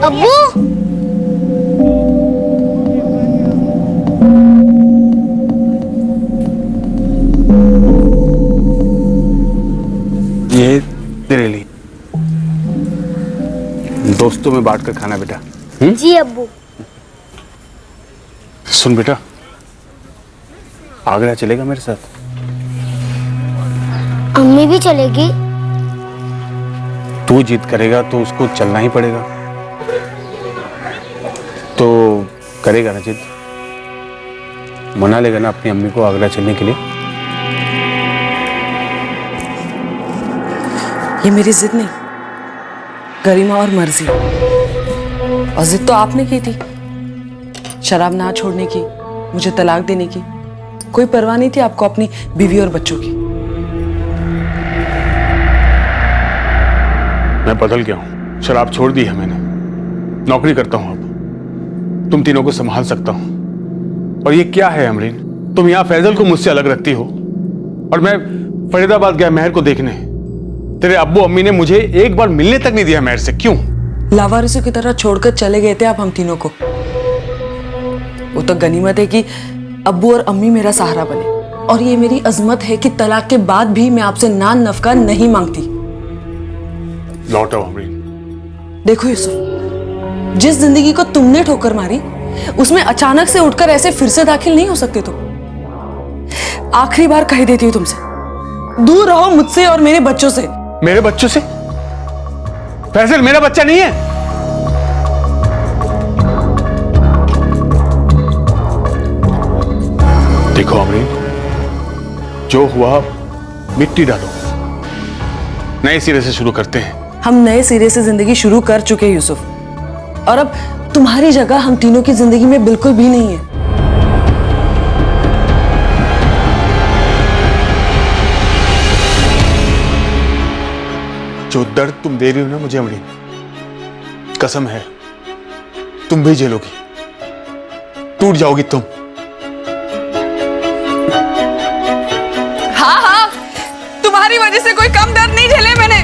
अब्बू, ये तेरे लिए दोस्तों में बांट कर खाना बेटा। जी अब्बू। सुन बेटा, आगरा चलेगा मेरे साथ? अम्मी भी चलेगी? तू जिद करेगा तो उसको चलना ही पड़ेगा। तो करेगा ना जिद? मना लेगा ना अपनी अम्मी को आगरा चलने के लिए? ये मेरी जिद नहीं, गरिमा और मर्जी। और जिद तो आपने की थी, शराब ना छोड़ने की, मुझे तलाक देने की। कोई परवाह नहीं थी आपको अपनी बीवी और बच्चों की। मैं बदल गया हूं, शराब छोड़ दी है मैंने, नौकरी करता हूं, अब तुम तीनों को संभाल सकता हूं। और ये क्या है अमरीन, तुम यहां फैजल को मुझसे अलग रखती हो और मैं फरीदाबाद गया महर को देखने। तेरे अब्बू अम्मी ने मुझे एक बार मिलने तक नहीं दिया महर से, क्यों? लावारिसों की तरह छोड़कर चले गए थे आप हम तीनों को। वो तो गनीमत है कि अब्बू और अम्मी मेरा सहारा बने, और ये मेरी अजमत है कि तलाक के बाद भी मैं आपसे नान नफका नहीं मांगती। लौट आओ अमरीन। देखो यूसुफ, जिस जिंदगी को तुमने ठोकर मारी उसमें अचानक से उठकर ऐसे फिर से दाखिल नहीं हो सकते तुम। आखिरी बार कह देती हूँ तुमसे, दूर रहो मुझसे और मेरे बच्चों से। मेरे बच्चों से? फैजल मेरा बच्चा नहीं है। देखो अमरीन, जो हुआ मिट्टी डालो, नए सिरे से शुरू करते हैं। हम नए सिरे से जिंदगी शुरू कर चुके हैं यूसुफ, और अब तुम्हारी जगह हम तीनों की जिंदगी में बिल्कुल भी नहीं है। जो दर्द तुम दे रही हो ना मुझे अमरीन, कसम है तुम भी झेलोगी, टूट जाओगी तुम। हाँ हाँ, तुम्हारी वजह से कोई कम दर्द नहीं झेले मैंने।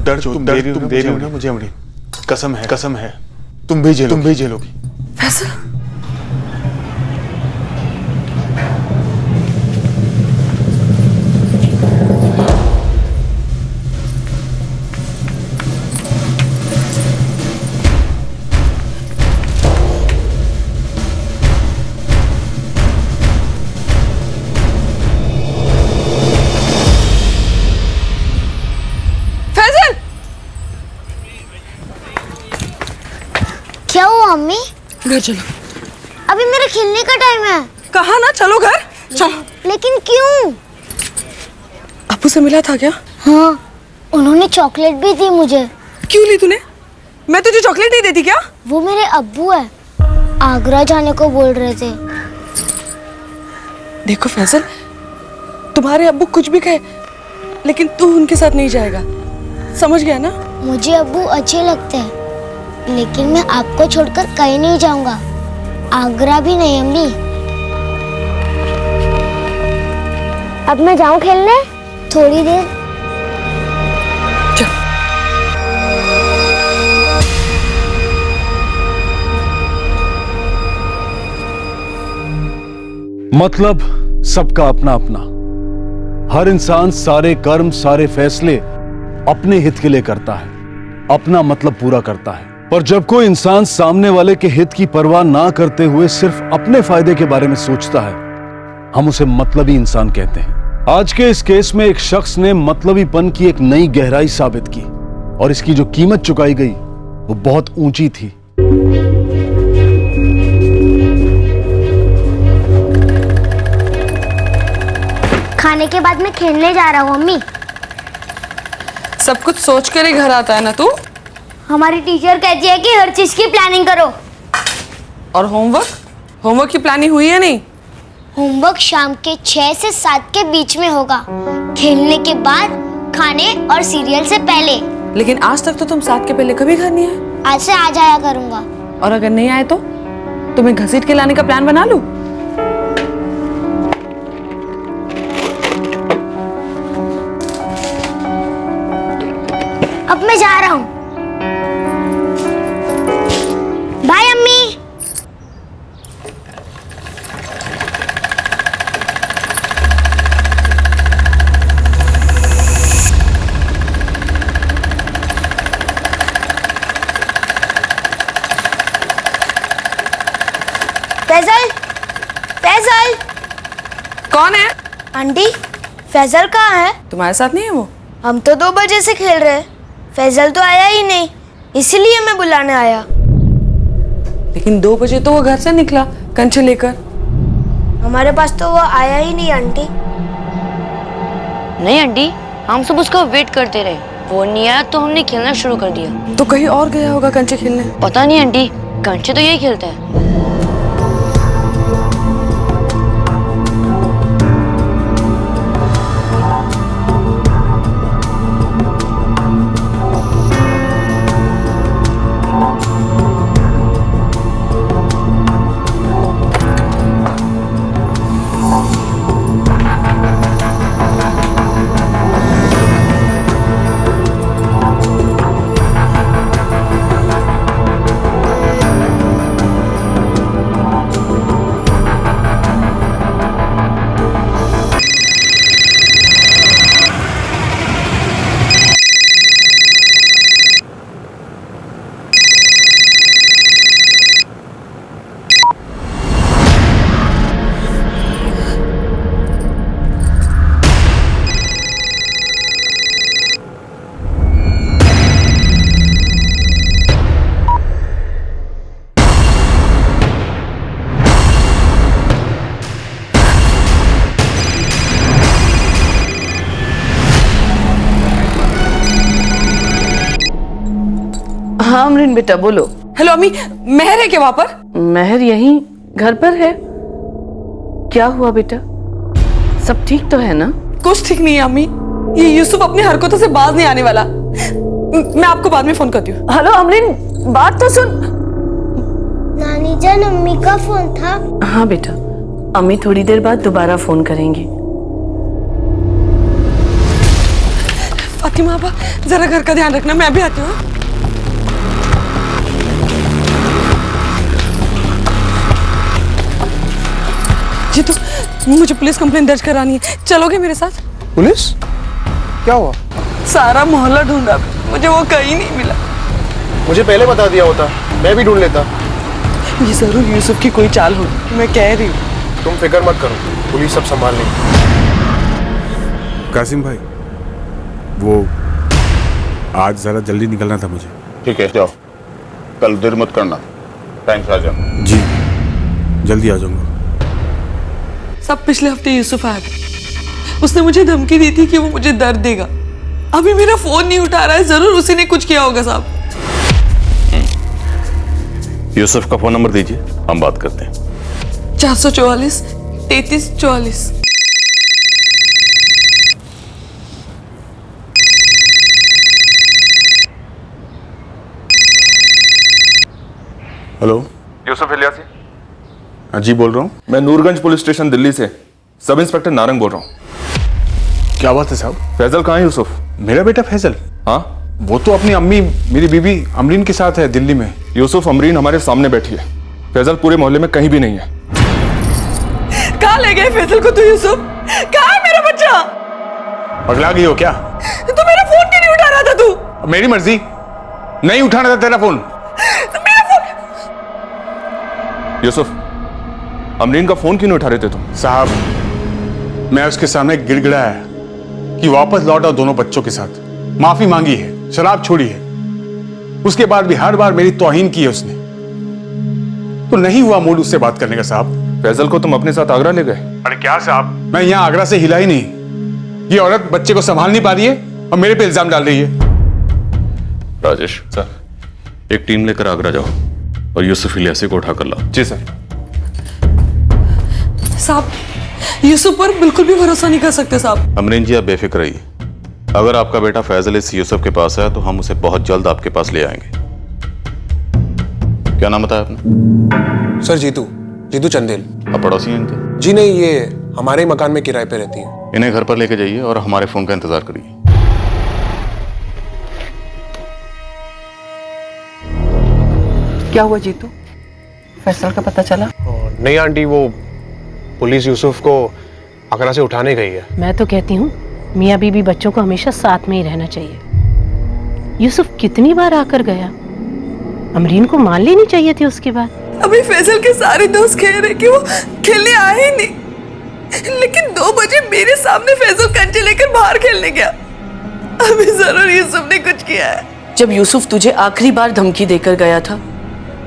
दर्द तुम दे रही हो ना मुझे अमरीन, कसम है तुम भी झेलोगी। फैसल, क्या हुआ अम्मी? घर चलो। अभी मेरे खेलने का टाइम है। कहा ना चलो घर चलो। लेकिन क्यों? अब्बू से मिला था क्या? हाँ, उन्होंने चॉकलेट भी दी मुझे। क्यों ली तूने? मैं तुझे चॉकलेट नहीं देती क्या? वो मेरे अब्बू है, आगरा जाने को बोल रहे थे। देखो फैसल, तुम्हारे अब्बू कुछ भी कहे, लेकिन तू उनके साथ नहीं जाएगा, समझ गया ना? मुझे अब्बू अच्छे लगते हैं, लेकिन मैं आपको छोड़कर कहीं नहीं जाऊंगा, आगरा भी नहीं अम्मी। अब मैं जाऊं खेलने? थोड़ी देर। चल। मतलब सबका अपना अपना, हर इंसान सारे कर्म सारे फैसले अपने हित के लिए करता है, अपना मतलब पूरा करता है। पर जब कोई इंसान सामने वाले के हित की परवाह ना करते हुए सिर्फ अपने फायदे के बारे में सोचता है, हम उसे मतलबी इंसान कहते हैं। आज के इस केस में एक शख्स ने मतलबीपन की एक नई गहराई साबित की, और इसकी जो कीमत चुकाई गई वो बहुत ऊंची थी। खाने के बाद मैं खेलने जा रहा हूँ अम्मी। सब कुछ सोच कर ही घर आता है ना तू। हमारी टीचर कहती है कि हर चीज की प्लानिंग करो। और होमवर्क की प्लानिंग हुई है नहीं? होमवर्क शाम के 6 से 7 के बीच में होगा, खेलने के बाद, खाने और सीरियल से पहले। लेकिन आज तक तो तुम 7 के पहले कभी घर नहीं आए। आज से आ जाया करूंगा। और अगर नहीं आए तो तुम्हें घसीट के लाने का प्लान बना लूं? अब मैं जा रहा हूँ। बाय अम्मी। फैजल, फैजल। कौन है? आंटी, फैजल कहाँ है? तुम्हारे साथ नहीं है वो? हम तो 2 बजे से खेल रहे हैं, फैजल तो आया ही नहीं, इसीलिए मैं बुलाने आया। लेकिन 2 बजे तो वो घर से निकला कंचे लेकर। हमारे पास तो वो आया ही नहीं आंटी। नहीं आंटी, हम सब उसका वेट करते रहे, वो नहीं आया तो हमने खेलना शुरू कर दिया। तो कहीं और गया होगा कंचे खेलने। पता नहीं आंटी, कंचे तो यही खेलता है। हाँ अमरीन बेटा बोलो। हेलो अम्मी, महर है क्या वहां पर? महर यहीं घर पर है। क्या हुआ बेटा, सब ठीक तो है ना? कुछ ठीक नहीं है अम्मी, ये यूसुफ अपनी हरकतों से बाज नहीं आने वाला। मैं आपको बाद में फोन करती हूँ। हेलो अमरीन, बात तो सुन। नानी जान, अम्मी का फोन था। हाँ बेटा, अम्मी थोड़ी देर बाद दोबारा फोन करेंगी। फातिमा आपा, जरा घर का ध्यान रखना, मैं भी आती हूँ। जी तो मुझे पुलिस कंप्लेंट दर्ज करानी है, चलोगे मेरे साथ? पुलिस? क्या हुआ? सारा मोहल्ला ढूंढा, मुझे वो कहीं नहीं मिला। मुझे पहले बता दिया होता, मैं भी ढूंढ लेता। ये जरूर यूसुफ की कोई चाल होगी, मैं कह रही हूँ। तुम फिक्र मत करो, पुलिस सब संभाल लेगी। कासिम भाई, वो आज जरा जल्दी निकलना था मुझे। ठीक है, जाओ, कल देर मत करना, टाइम से आ जाओ। जी, जल्दी आ जाऊंगा। सब पिछले हफ्ते यूसुफ आया था, उसने मुझे धमकी दी थी कि वो मुझे दर्द देगा। अभी मेरा फोन नहीं उठा रहा है, जरूर उसी ने कुछ किया होगा साहब। यूसुफ का फोन नंबर दीजिए, हम बात करते हैं। 444 3344। हेलो, यूसुफ इलियासी। हाँ जी, बोल रहा हूँ। मैं नूरगंज पुलिस स्टेशन दिल्ली से सब इंस्पेक्टर नारंग बोल रहा हूँ। क्या बात है साहब? फैजल कहाँ है यूसुफ? मेरा बेटा फैजल? हाँ, वो तो अपनी अम्मी, मेरी बीवी अमरीन के साथ है दिल्ली में। यूसुफ, अमरीन हमारे सामने बैठी है, फैजल पूरे मोहल्ले में कहीं भी नहीं है। कहाँ ले गए फैजल को? तू यूसुफ, कहाँ है मेरा बच्चा? पगला गई हो क्या? तो मेरा फोन क्यों नहीं उठा रहा था तू? मेरी मर्जी, नहीं उठाना था तेरा फोन। यूसुफ, अमरीन का फोन क्यों नहीं उठा रहे थे तुम? साहब, मैं उसके सामने गिड़गिड़ाया कि वापस लौट आओ दोनों बच्चों के साथ, माफी मांगी है, शराब छोड़ी है। उसके बाद भी हर बार मेरी तौहीन की है उसने, तो नहीं हुआ मूड उससे बात करने का साहब। फैजल को तुम अपने साथ आगरा ले गए? अरे क्या साहब, मैं यहाँ आगरा से हिला ही नहीं। ये औरत बच्चे को संभाल नहीं पा रही है, और मेरे पे इल्जाम डाल रही है। राजेश सर, एक टीम लेकर आगरा जाओ और यूसुफ इलियासी को उठाकर लाओ। जी सर। साहब, यूसुफ पर बिल्कुल भी भरोसा नहीं कर सकते साहब। अमरीन जी, आप बेफिक्र रहिए। अगर आपका बेटा फैजल इस यूसुफ के पास है तो हम उसे बहुत जल्द आपके पास ले आएंगे। क्या नाम बताया आपने? सर जीतू चंदेल। आप पड़ोसी हैं इनके? जी नहीं, ये हमारे ही मकान में किराए पे रहती है। इन्हें घर पर लेके जाइए और हमारे फोन का इंतजार करिए। क्या हुआ जीतू? फैसल का पता चला? नहीं आंटी, वो पुलिस यूसुफ को आगरा से उठाने गई है। मैं तो कहती हूँ मियाँ बीबी बच्चों को हमेशा साथ में ही रहना चाहिए। यूसुफ कितनी बार आकर गया, अमरीन को मान लेनी चाहिए थी उसके बाद। अभी फैसल के सारे दोस्त कह रहे कि वो खेलने आए ही नहीं, लेकिन 2 बजे मेरे सामने फैसल कंचे लेकर बाहर खेलने गया। अभी जरूर यूसुफ ने कुछ किया है। जब यूसुफ तुझे आखिरी बार धमकी देकर गया था,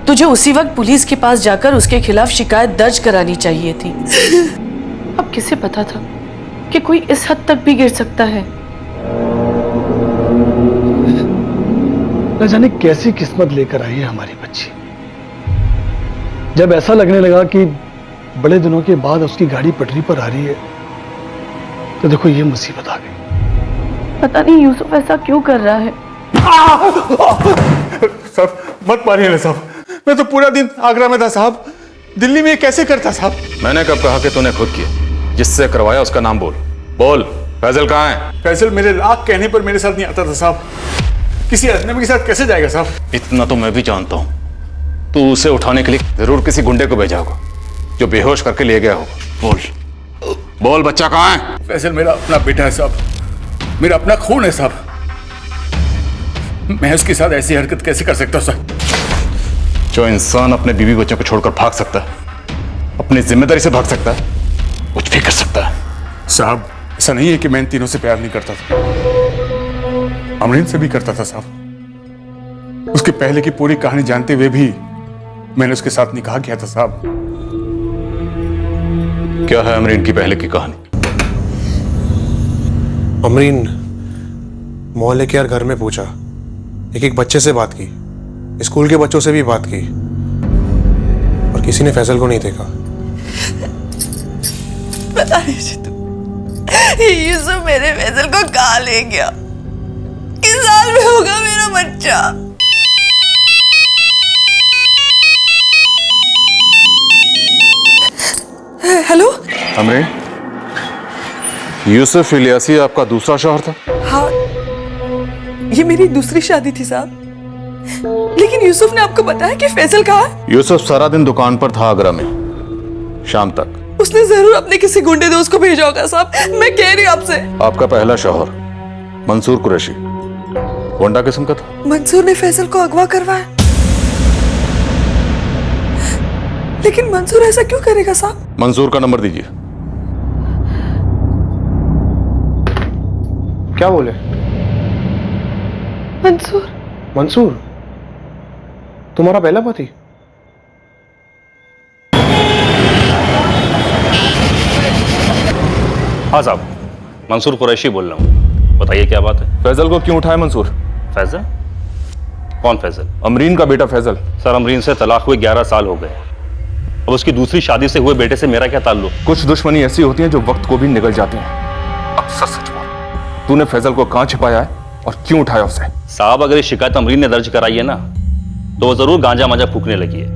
तुझे उसी वक्त पुलिस के पास जाकर उसके खिलाफ शिकायत दर्ज करानी चाहिए थी। अब किसे पता था कि कोई इस हद तक भी गिर सकता है? न जाने कैसी किस्मत लेकर आई है हमारी बच्ची। जब ऐसा लगने लगा कि बड़े दिनों के बाद उसकी गाड़ी पटरी पर आ रही है, तो देखो ये मुसीबत आ गई। पता नहीं यूसुफ ऐसा क्यों कर रहा है। साहब मत मारिए ना साहब, मैं तो पूरा दिन आगरा में था साहब। दिल्ली में ये कैसे करता साहब? मैंने कब कहा कि तूने खुद किया? जिससे करवाया उसका नाम बोल। बोल, फैजल कहाँ है? फैजल मेरे लाख कहने पर मेरे साथ नहीं आता था साहब। किसी अजनबी के साथ कैसे जाएगा साहब? इतना तो मैं भी जानता हूँ। तू उसे उठाने के लिए जरूर किसी गुंडे को भेजा होगा जो बेहोश करके ले गया होगा। बोल बच्चा कहाँ है? फैजल मेरा अपना बेटा है साहब, मेरा अपना खून है साहब। मैं उसके साथ ऐसी हरकत कैसे कर सकता हूँ साहब? जो इंसान अपने बीवी बच्चों को छोड़कर भाग सकता है, अपनी जिम्मेदारी से भाग सकता है, कुछ भी कर सकता है। साहब ऐसा नहीं है कि मैं इन तीनों से प्यार नहीं करता था, अमरीन से भी करता था साहब। उसके पहले की पूरी कहानी जानते हुए भी मैंने उसके साथ निकाह किया था साहब। क्या है अमरीन की पहले की कहानी? अमरीन मोहल्ले के हर घर में पूछा, एक बच्चे से बात की, स्कूल के बच्चों से भी बात की, और किसी ने फैजल को नहीं देखा। पता नहीं जीतू, यूसुफ मेरे फैजल को कहाँ ले गया। किस साल में होगा मेरा बच्चा? हेलो अमरीन, यूसुफ इलियासी आपका दूसरा शौहर था? हाँ, ये मेरी दूसरी शादी थी साहब। लेकिन यूसुफ ने आपको बताया कि फैजल कहाँ है? यूसुफ सारा दिन दुकान पर था आगरा में, शाम तक। उसने जरूर अपने किसी गुंडे दोस्त को भेजा होगा साहब, मैं कह रही हूँ आपसे। आपका पहला शौहर मंसूर कुरैशी गुंडा किस्म का था? मंसूर ने फैजल को अगवा करवाया। लेकिन मंसूर ऐसा क्यों करेगा साहब? मंसूर का नंबर दीजिए। क्या बोले? मंसूर तुम्हारा पहला पति? हाँ साहब, मंसूर कुरैशी बोल रहा हूँ। बताइए क्या बात है? फैजल को क्यों उठाया मंसूर? फैजल? कौन फैजल? अमरीन का बेटा फैजल। सर, अमरीन से तलाक हुए 11 साल हो गए। अब उसकी दूसरी शादी से हुए बेटे से मेरा क्या ताल्लुक? कुछ दुश्मनी ऐसी होती है जो वक्त को भी निगल जाती हैं। अब सच सच बोल, तूने फैजल को कहाँ छिपाया है और क्यों उठाया उसे? साहब, अगर ये शिकायत अमरीन ने दर्ज कराई है ना, तो वो जरूर गांजा मांजा फूकने लगी है।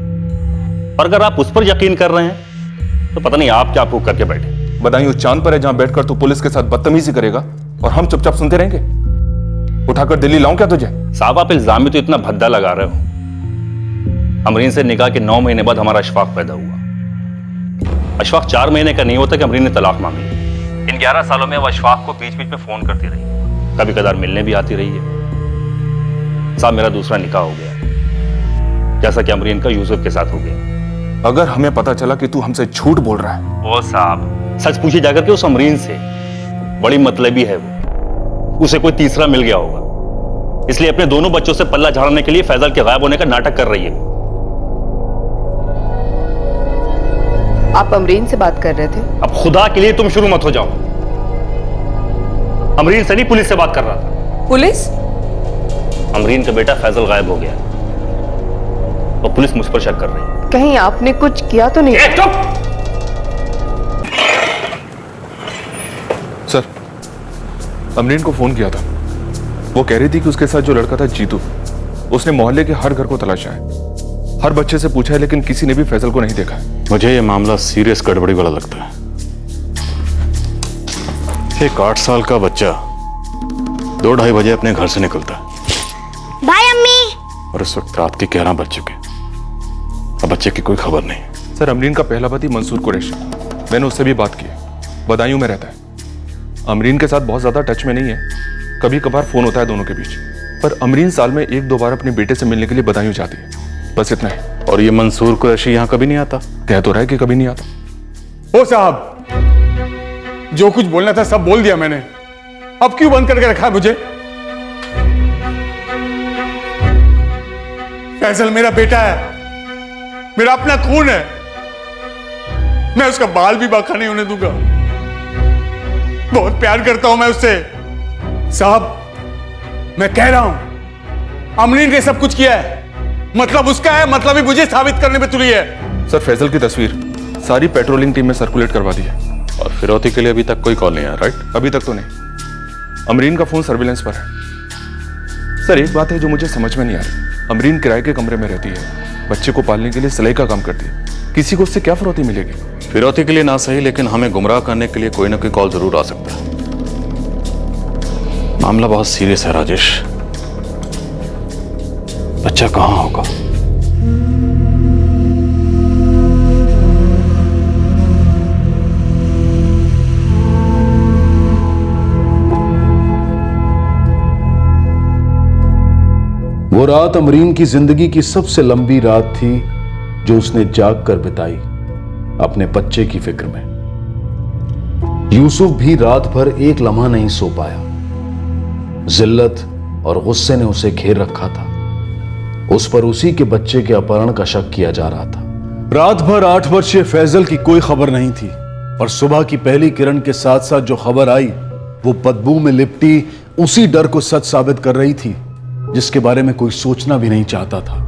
और अगर आप उस पर यकीन कर रहे हैं तो पता नहीं आप क्या फूक करके बैठे। बदायूं उस चांद पर है जहां बैठकर तू पुलिस के साथ बदतमीजी करेगा और हम चुपचाप सुनते रहेंगे? उठाकर दिल्ली लाऊं क्या तुझे? साहब, आप इल्जाम में तो इतना भद्दा लगा रहे हो। अमरीन से निकाह के 9 महीने बाद हमारा अशफाक पैदा हुआ। अशफाक 4 महीने का नहीं होता कि अमरीन ने तलाक मांग ली। इन 11 सालों में वो अशफाक को बीच बीच में फोन करती रही, कभी कदार मिलने भी आती रही है। साहब, मेरा दूसरा निकाह हो गया, जैसा कि अमरीन का यूसुफ के साथ हो गया। अगर हमें पता चला कि तू हमसे झूठ बोल रहा है। ओ साहब, सच पूछे जाकर के उस अमरीन से, बड़ी मतलबी है वो, उसे कोई तीसरा मिल गया होगा, इसलिए अपने दोनों बच्चों से पल्ला झाड़ने के लिए फैजल के गायब होने का नाटक कर रही है। आप अमरीन से बात कर रहे थे? अब खुदा के लिए तुम शुरू मत हो जाओ। अमरीन से नहीं, पुलिस से बात कर रहा था। पुलिस? अमरीन का बेटा फैजल गायब हो गया और पुलिस मुझ पर शक कर रही है। कहीं आपने कुछ किया तो नहीं? सर, अमरीन को फोन किया था। वो कह रही थी कि उसके साथ जो लड़का था जीतू, उसने मोहल्ले के हर घर को तलाशा है, हर बच्चे से पूछा है, लेकिन किसी ने भी फैजल को नहीं देखा है। मुझे ये मामला सीरियस गड़बड़ी वाला लगता है। एक 8 साल का बच्चा 2-2:30 बजे अपने घर से निकलता है बाय अम्मी। और इस वक्त रात के 11 बज चुके। अब बच्चे की कोई खबर नहीं। सर, अमरीन का पहला पति मंसूर कुरैशी, मैंने उससे भी बात की, बदायूं में रहता है। अमरीन के साथ बहुत ज्यादा टच में नहीं है, कभी कभार फोन होता है दोनों के बीच, पर अमरीन साल में 1-2 बार अपने बेटे से मिलने के लिए बदायूं जाती है, बस इतना है। और ये मंसूर कुरैशी यहाँ कभी नहीं आता? कह तो रहा है कि कभी नहीं आता। ओ साहब, जो कुछ बोलना था सब बोल दिया मैंने, अब क्यों बंद करके रखा है मुझे? फैजल मेरा बेटा है, मेरा अपना खून है, मैं उसका बाल भी बांका नहीं होने दूंगा। बहुत प्यार करता हूं मैं उससे। साहब, मैं कह रहा हूं अमरीन ने सब कुछ किया है, मतलब उसका है, मतलब ही मुझे साबित करने पे तुली है। सर, फैजल की तस्वीर सारी पेट्रोलिंग टीम में सर्कुलेट करवा दी है। और फिरौती के लिए अभी तक कोई कॉल नहीं आया, राइट? अभी तक तो नहीं। अमरीन का फोन सर्विलेंस पर है। सर, एक बात है जो मुझे समझ में नहीं आ रही। अमरीन किराए के कमरे में रहती है, बच्चे को पालने के लिए सिलाई का काम करती है, किसी को उससे क्या फिरौती मिलेगी? फिरौती के लिए ना सही, लेकिन हमें गुमराह करने के लिए कोई ना कोई कॉल जरूर आ सकता है। मामला बहुत सीरियस है राजेश। बच्चा कहां होगा? वो रात अमरीन की जिंदगी की सबसे लंबी रात थी जो उसने जाग कर बिताई अपने बच्चे की फिक्र में। यूसुफ भी रात भर एक लम्हा नहीं सो पाया। जिल्लत और गुस्से ने उसे घेर रखा था। उस पर उसी के बच्चे के अपहरण का शक किया जा रहा था। रात भर 8 वर्षीय फैजल की कोई खबर नहीं थी और सुबह की पहली किरण के साथ साथ जो खबर आई वो बदबू में लिपटी उसी डर को सच साबित कर रही थी जिसके बारे में कोई सोचना भी नहीं चाहता था।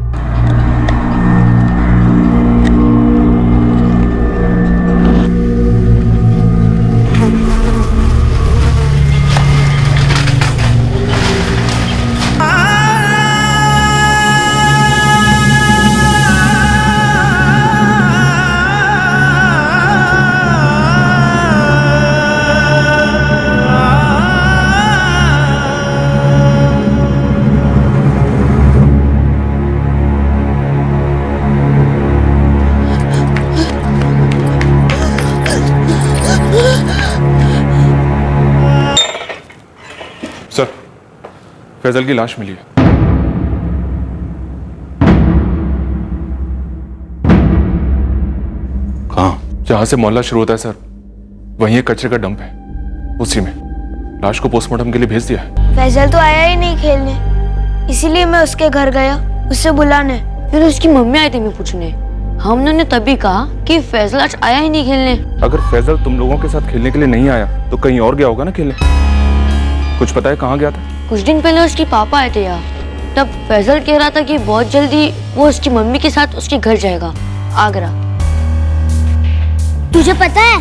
सर, फैजल की लाश मिली है। कहाँ? जहां से मोहल्ला शुरू होता है सर, वहीं एक कचरे का डंप है, उसी में। लाश को पोस्टमार्टम के लिए भेज दिया है। फैजल तो आया ही नहीं खेलने, इसीलिए मैं उसके घर गया उससे बुलाने। फिर उसकी मम्मी आई थी मैं पूछने। हमने ने तभी कहा कि फैजल आज आया ही नहीं खेलने। अगर फैजल तुम लोगों के साथ खेलने के लिए नहीं आया तो कहीं और गया होगा ना खेलने। कुछ पता है कहाँ गया था? कुछ दिन पहले उसके पापा आए थे यहाँ, तब फैजल कह रहा था कि बहुत जल्दी वो उसकी मम्मी के साथ उसके घर जाएगा, आगरा। तुझे पता है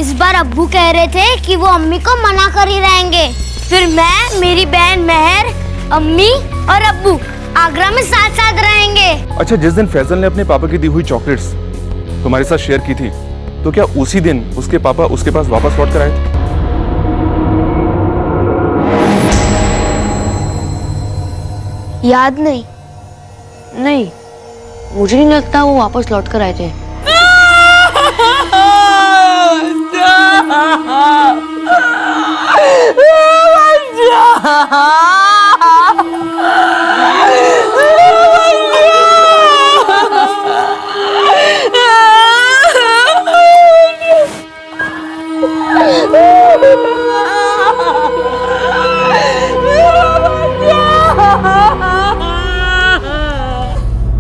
इस बार अब्बू कह रहे थे कि वो अम्मी को मना कर ही रहेंगे, फिर मैं, मेरी बहन महर, अम्मी और अब्बू आगरा में साथ साथ रहेंगे। अच्छा, जिस दिन फैजल ने अपने पापा की दी हुई चॉकलेट्स तुम्हारे साथ शेयर की थी, तो क्या उसी दिन उसके पापा उसके पास वापस लौट कर आए थे? याद नहीं। नहीं, मुझे नहीं लगता वो वापस लौट कर आए थे।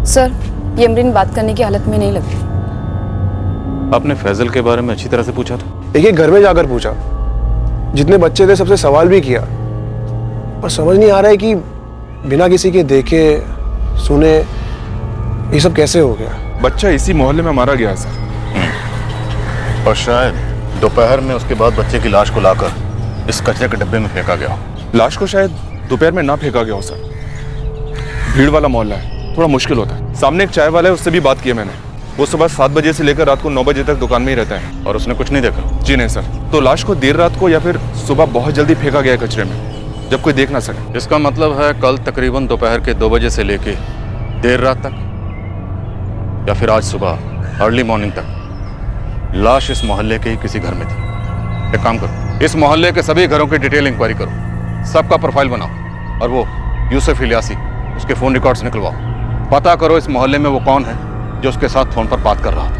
सर, ये अमरीन बात करने की हालत में नहीं लगती। आपने फैजल के बारे में अच्छी तरह से पूछा था? एक एक घर में जाकर पूछा, जितने बच्चे थे सबसे सवाल भी किया, पर समझ नहीं आ रहा है कि बिना किसी के देखे सुने ये सब कैसे हो गया। बच्चा इसी मोहल्ले में मारा गया है सर। और शायद दोपहर में उसके बाद बच्चे की लाश को लाकर इस कचरे के डब्बे में फेंका गया हो। लाश को शायद दोपहर में ना फेंका गया हो सर। भीड़ वाला मोहल्ला है, थोड़ा मुश्किल होता है। सामने एक चाय वाला है, उससे भी बात की है मैंने। वो सुबह 7 बजे से लेकर रात को 9 बजे तक दुकान में ही रहता है। और उसने कुछ नहीं देखा? जी नहीं सर। तो लाश को देर रात को या फिर सुबह बहुत जल्दी फेंका गया कचरे में, जब कोई देख ना सके। इसका मतलब है कल तकरीबन दोपहर के 2 बजे से लेके देर रात तक, या फिर आज सुबह अर्ली मॉर्निंग तक लाश इस मोहल्ले के ही किसी घर में थी। एक काम करो, इस मोहल्ले के सभी घरों की डिटेल इंक्वायरी करो, सबका प्रोफाइल बनाओ और वो यूसुफ इलियासी उसके फोन रिकॉर्ड्स निकलवाओ। पता करो इस मोहल्ले में वो कौन है जो उसके साथ फोन पर बात कर रहा था।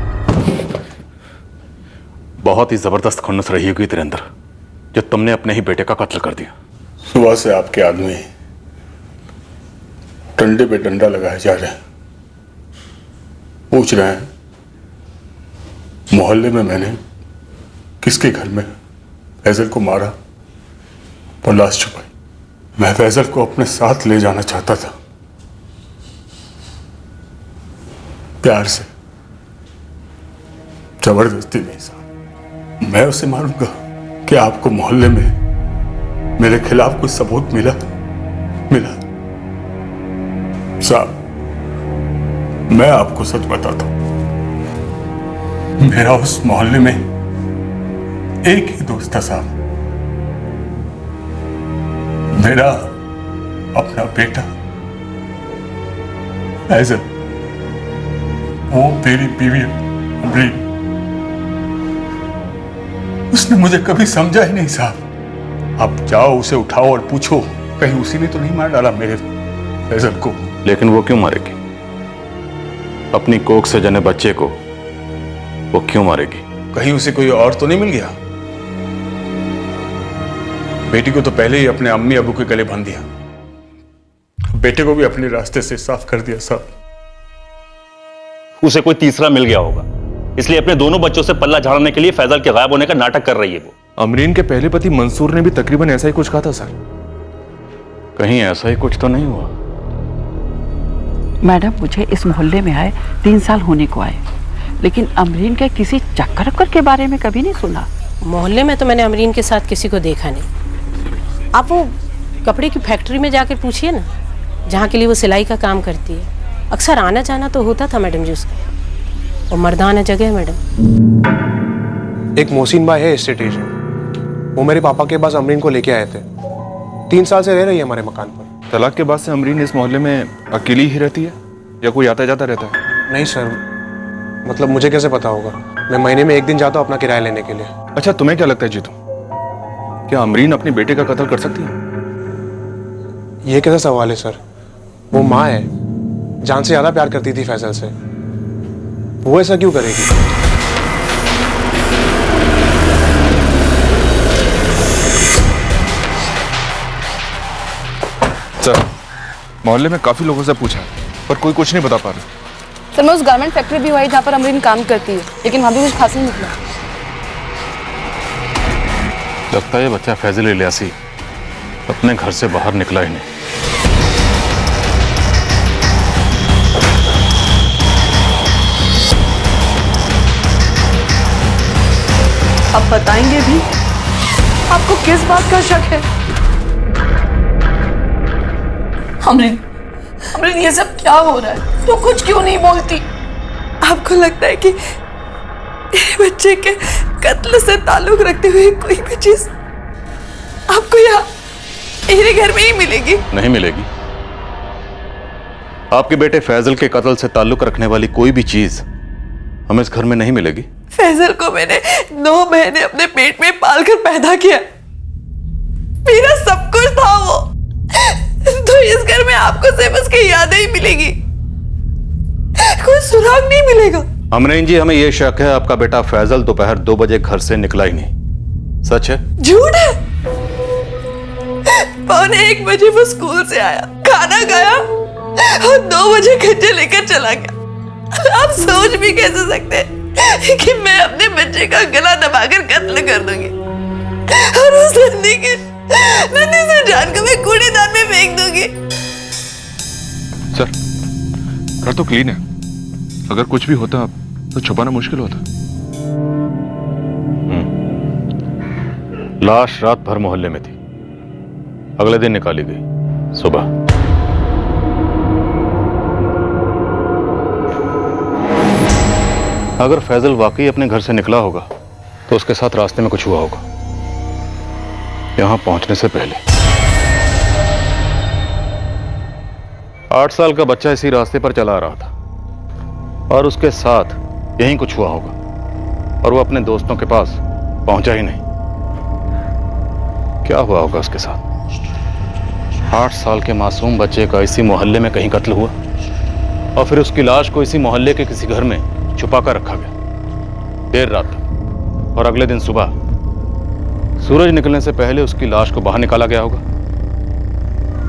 बहुत ही जबरदस्त खुन्नस रही होगी तेरे अंदर जो तुमने अपने ही बेटे का कत्ल कर दिया। सुबह से आपके आदमी डंडे पे डंडा लगाए जा रहे हैं, पूछ रहे हैं मोहल्ले में मैंने किसके घर में फैजल को मारा और लाश छुपाई। मैं फैजल को अपने साथ ले जाना चाहता था, प्यार से, जबरदस्ती नहीं साहब। मैं उसे मारूंगा कि आपको मोहल्ले में मेरे खिलाफ कोई सबूत मिला साहब? मैं आपको सच बताता हूं, मेरा उस मोहल्ले में एक ही दोस्त था साहब, मेरा अपना बेटा फैजल। वो मेरी बीवी अमरीन, उसने मुझे कभी समझा ही नहीं साहब। आप जाओ उसे उठाओ और पूछो कहीं उसी ने तो नहीं मार डाला मेरे फैजल को। लेकिन वो क्यों मारेगी? अपनी कोख से जने बच्चे को वो क्यों मारेगी? कहीं उसे कोई और तो नहीं मिल गया? बेटी को तो पहले ही अपने अम्मी अबू के गले बांध दिया, बेटे को भी अपने रास्ते से साफ कर दिया साहब। उसे कोई तीसरा मिल गया होगा, इसलिए अपने दोनों बच्चों से पल्ला झाड़ने के लिए फैजल के गायब होने का नाटक कर रही है वो। अमरीन के पहले पति मंसूर ने भी तकरीबन ऐसा ही कुछ कहा था सर। कहीं ऐसा ही कुछ तो नहीं हुआ? मैडम, मुझे इस मोहल्ले में आए 3 साल होने को आए, लेकिन अमरीन के किसी चक्कर के बारे में कभी नहीं सुना। मोहल्ले में तो मैंने अमरीन के साथ किसी को देखा नहीं। आप वो कपड़े की फैक्ट्री में जाकर पूछिए ना, जहाँ के लिए वो सिलाई का काम करती है। अक्सर आना जाना तो होता था मैडम जी उसका। वो मर्दाना जगह है मैडम। एक मोहसिन भाई है एस्टेट एजेंट, वो मेरे पापा के पास अमरीन को लेके आए थे। 3 साल से रह रही है हमारे मकान पर। तलाक के बाद से अमरीन इस मोहल्ले में अकेली ही रहती है या कोई आता जाता रहता है? नहीं सर, मतलब मुझे कैसे पता होगा? मैं महीने में 1 दिन जाता हूँ अपना किराया लेने के लिए। अच्छा, तुम्हें क्या लगता है जीतू, क्या अमरीन अपने बेटे का कत्ल कर सकती है? ये कैसा सवाल है सर? वो माँ है, जान से ज्यादा प्यार करती थी फैजल से, वो ऐसा क्यों करेगी? सर, मोहल्ले में काफी लोगों से पूछा पर कोई कुछ नहीं बता पा रहा। सर, मैं उस गारमेंट फैक्ट्री भी हुई जहाँ पर अमरीन काम करती है, लेकिन वहाँ भी कुछ खास नहीं निकला। लगता है ये बच्चा फैजल इलियासी अपने घर से बाहर निकला ही नहीं। आप बताएंगे भी? आपको किस बात का शक है? अमरीन, ये सब क्या हो रहा है? तो कुछ क्यों नहीं बोलती? आपको लगता है कि मेरे बच्चे के कत्ल से ताल्लुक रखते हुए कोई भी चीज आपको यहाँ मेरे घर में ही मिलेगी? नहीं मिलेगी। आपके बेटे फैजल के कत्ल से ताल्लुक रखने वाली कोई भी चीज हमें इस घर में नहीं मिलेगी। फैजल को मैंने 9 महीने अपने पेट में पालकर पैदा किया, मेरा सब कुछ था वो। तो इस घर में आपको सिर्फ उसकी यादें ही मिलेगी, कोई सुराग नहीं मिलेगा। अमरीन जी, हमें यह शक है आपका बेटा फैजल दोपहर 2 बजे घर से निकला ही नहीं। सच है? झूठ है। 1:45 बजे वो स्कूल से आया, खाना खाया और 2 बजे खच्चे लेकर चला गया। आप सोच भी कैसे सकते हैं कि मैं अपने बच्चे का गला दबाकर कत्ल कर दूंगी और उस नन्ही से जान को मैं कूड़ेदान तो क्लीन है, अगर कुछ भी होता तो छुपाना मुश्किल होता। लाश रात भर मोहल्ले में थी, अगले दिन निकाली गई सुबह। अगर फैजल वाकई अपने घर से निकला होगा तो उसके साथ रास्ते में कुछ हुआ होगा, यहां पहुंचने से पहले। 8 साल का बच्चा इसी रास्ते पर चला आ रहा था और उसके साथ यहीं कुछ हुआ होगा और वो अपने दोस्तों के पास पहुंचा ही नहीं। क्या हुआ होगा उसके साथ? 8 साल के मासूम बच्चे का इसी मोहल्ले में कहीं कत्ल हुआ और फिर उसकी लाश को इसी मोहल्ले के किसी घर में छुपा कर रखा गया देर रात तक, और अगले दिन सुबह सूरज निकलने से पहले उसकी लाश को बाहर निकाला गया होगा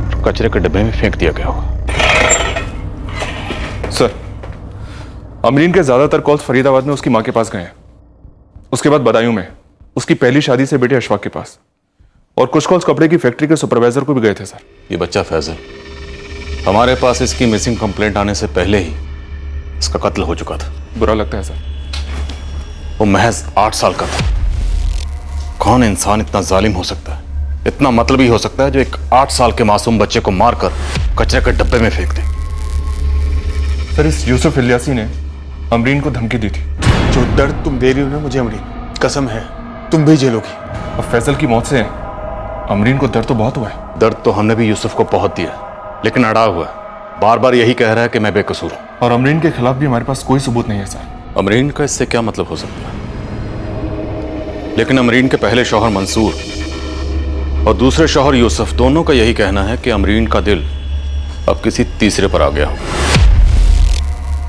और कचरे के डिब्बे में फेंक दिया गया होगा। सर, अमरीन के ज्यादातर कॉल्स फरीदाबाद में उसकी मां के पास गए हैं, उसके बाद बदायूं में उसकी पहली शादी से बेटे अशफाक के पास, और कुछ कॉल्स कपड़े की फैक्ट्री के सुपरवाइजर को भी गए थे। सर, ये बच्चा फैजल, हमारे पास इसकी मिसिंग कंप्लेंट आने से पहले ही इसका कत्ल हो चुका था। बुरा लगता है सर। वो महज 8 साल का था। कौन इंसान इतना जालिम हो सकता है, इतना मतलबी हो सकता है, जो एक 8 साल के मासूम बच्चे को मारकर कचरे के डब्बे में फेंक दे? सर, इस यूसुफ इलियासी ने अमरीन को धमकी दी थी। जो दर्द तुम दे रही हो ना मुझे अमरीन, कसम है तुम भी झेलोगी। और फैजल की मौत से अमरीन को दर्द तो बहुत हुआ है। दर्द तो हमने भी यूसुफ को बहुत दिया, लेकिन अड़ा हुआ है, बार बार यही कह रहा है कि मैं बेकसूर हूं। और अमरीन के खिलाफ भी हमारे पास कोई सबूत नहीं है सर। अमरीन का इससे क्या मतलब हो सकता है? लेकिन अमरीन के पहले शौहर मंसूर और दूसरे शौहर यूसुफ, दोनों का यही कहना है कि अमरीन का दिल अब किसी तीसरे पर आ गया हो।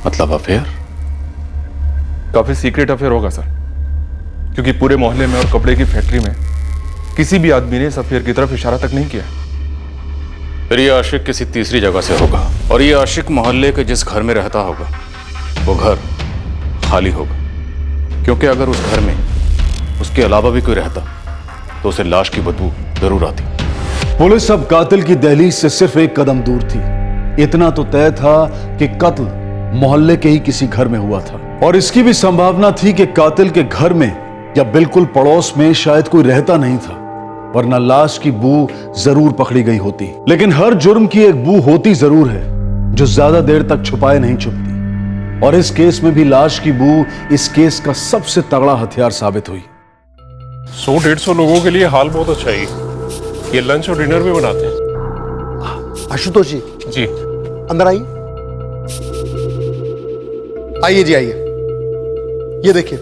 मतलब अफेयर? काफी सीक्रेट अफेयर होगा सर, क्योंकि पूरे मोहल्ले में और कपड़े की फैक्ट्री में किसी भी आदमी ने इस अफेयर की तरफ इशारा तक नहीं किया। फिर ये आशिक किसी तीसरी जगह से होगा, और ये आशिक मोहल्ले के जिस घर में रहता होगा वो घर खाली होगा, क्योंकि अगर उस घर में उसके अलावा भी कोई रहता तो उसे लाश की बदबू जरूर आती। पुलिस अब कातिल की दहलीज से सिर्फ एक कदम दूर थी। इतना तो तय था कि कत्ल मोहल्ले के ही किसी घर में हुआ था, और इसकी भी संभावना थी कि कातिल के घर में या बिल्कुल पड़ोस में शायद कोई रहता नहीं था, वरना लाश की बू जरूर पकड़ी गई होती। लेकिन हर जुर्म की एक बू होती जरूर है जो ज्यादा देर तक छुपाए नहीं छुपती, और इस केस में भी लाश की बू इस केस का सबसे तगड़ा हथियार साबित हुई। 100-150 लोगों के लिए हाल बहुत अच्छा है। ये लंच और डिनर भी बनाते हैं। आशुतोष जी। जी अंदर आइए। आइए जी आइए। ये देखिए,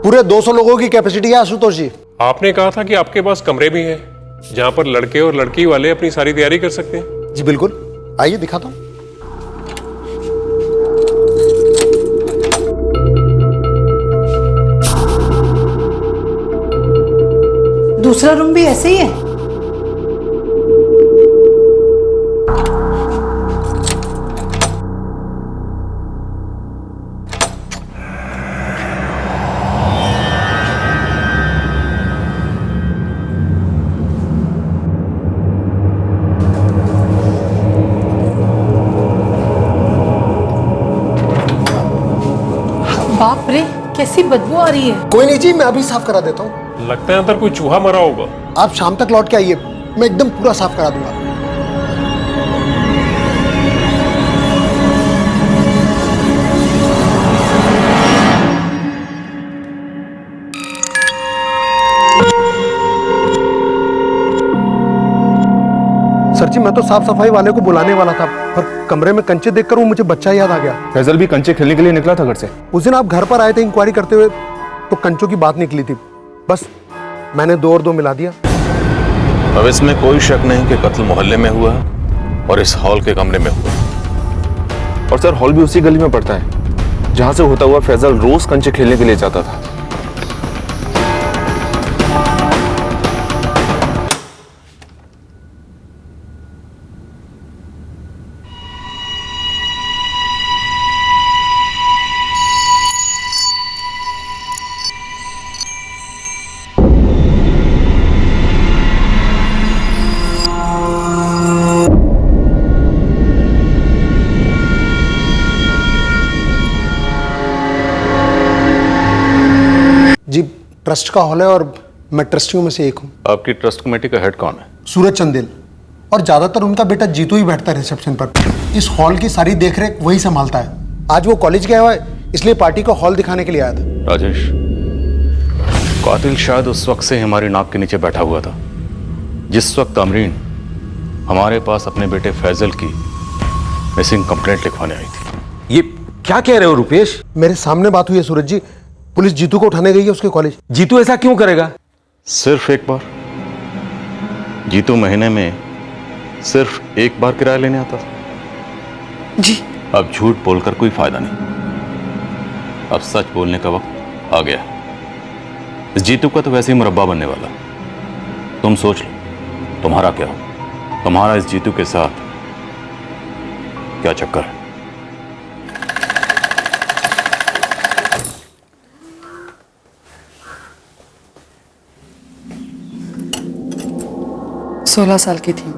पूरे 200 लोगों की कैपेसिटी है आशुतोष जी। आपने कहा था कि आपके पास कमरे भी हैं जहां पर लड़के और लड़की वाले अपनी सारी तैयारी कर सकते हैं। जी बिल्कुल, आइए दिखाता हूं। दूसरा रूम भी ऐसे ही है? बाप रे, कैसी बदबू आ रही है। कोई नहीं जी, मैं अभी साफ करा देता हूँ। लगता है अंदर कोई चूहा मरा होगा। आप शाम तक लौट के आइए, मैं एकदम पूरा साफ करा दूंगा। सर जी, मैं तो साफ सफाई वाले को बुलाने वाला था, पर कमरे में कंचे देखकर वो मुझे बच्चा याद आ गया। फैजल भी कंचे खेलने के लिए निकला था घर से। उस दिन आप घर पर आए थे इंक्वायरी करते हुए, तो कंचों की बात निकली थी, बस मैंने 2 और 2 मिला दिया। अब इसमें कोई शक नहीं कि कत्ल मोहल्ले में हुआ और इस हॉल के कमरे में हुआ। और सर, हॉल भी उसी गली में पड़ता है जहां से होता हुआ फैजल रोज कंचे खेलने के लिए जाता था। ट्रस्ट का हॉल है और मैं ट्रस्टियों में से एक हूँ। आपकी ट्रस्ट कमेटी का हेड कौन है? सूरज चंदेल, और ज्यादातर उनका बेटा जीतू ही बैठता है रिसेप्शन पर। इस हॉल की सारी देखरेख वही संभालता है। आज वो कॉलेज गया हुआ है, इसलिए पार्टी का हॉल दिखाने के लिए आया था। राजेश, कातिल शायद उस वक्त से हमारी नाक के नीचे बैठा हुआ था जिस वक्त अमरीन हमारे पास अपने बेटे फैजल की मिसिंग कंप्लेंट लिखवाने आई थी। ये क्या कह रहे हो रुपेश? मेरे सामने बात हुई है सूरज जी, पुलिस जीतू को उठाने गई है उसके कॉलेज। जीतू ऐसा क्यों करेगा? सिर्फ एक बार। जीतू महीने में सिर्फ एक बार किराया लेने आता था। जी। अब झूठ बोलकर कोई फायदा नहीं, अब सच बोलने का वक्त आ गया। इस जीतू का तो वैसे ही मुरब्बा बनने वाला। तुम सोच लो, तुम्हारा क्या हो? तुम्हारा इस जीतू के साथ क्या चक्कर है? सोलह साल की थी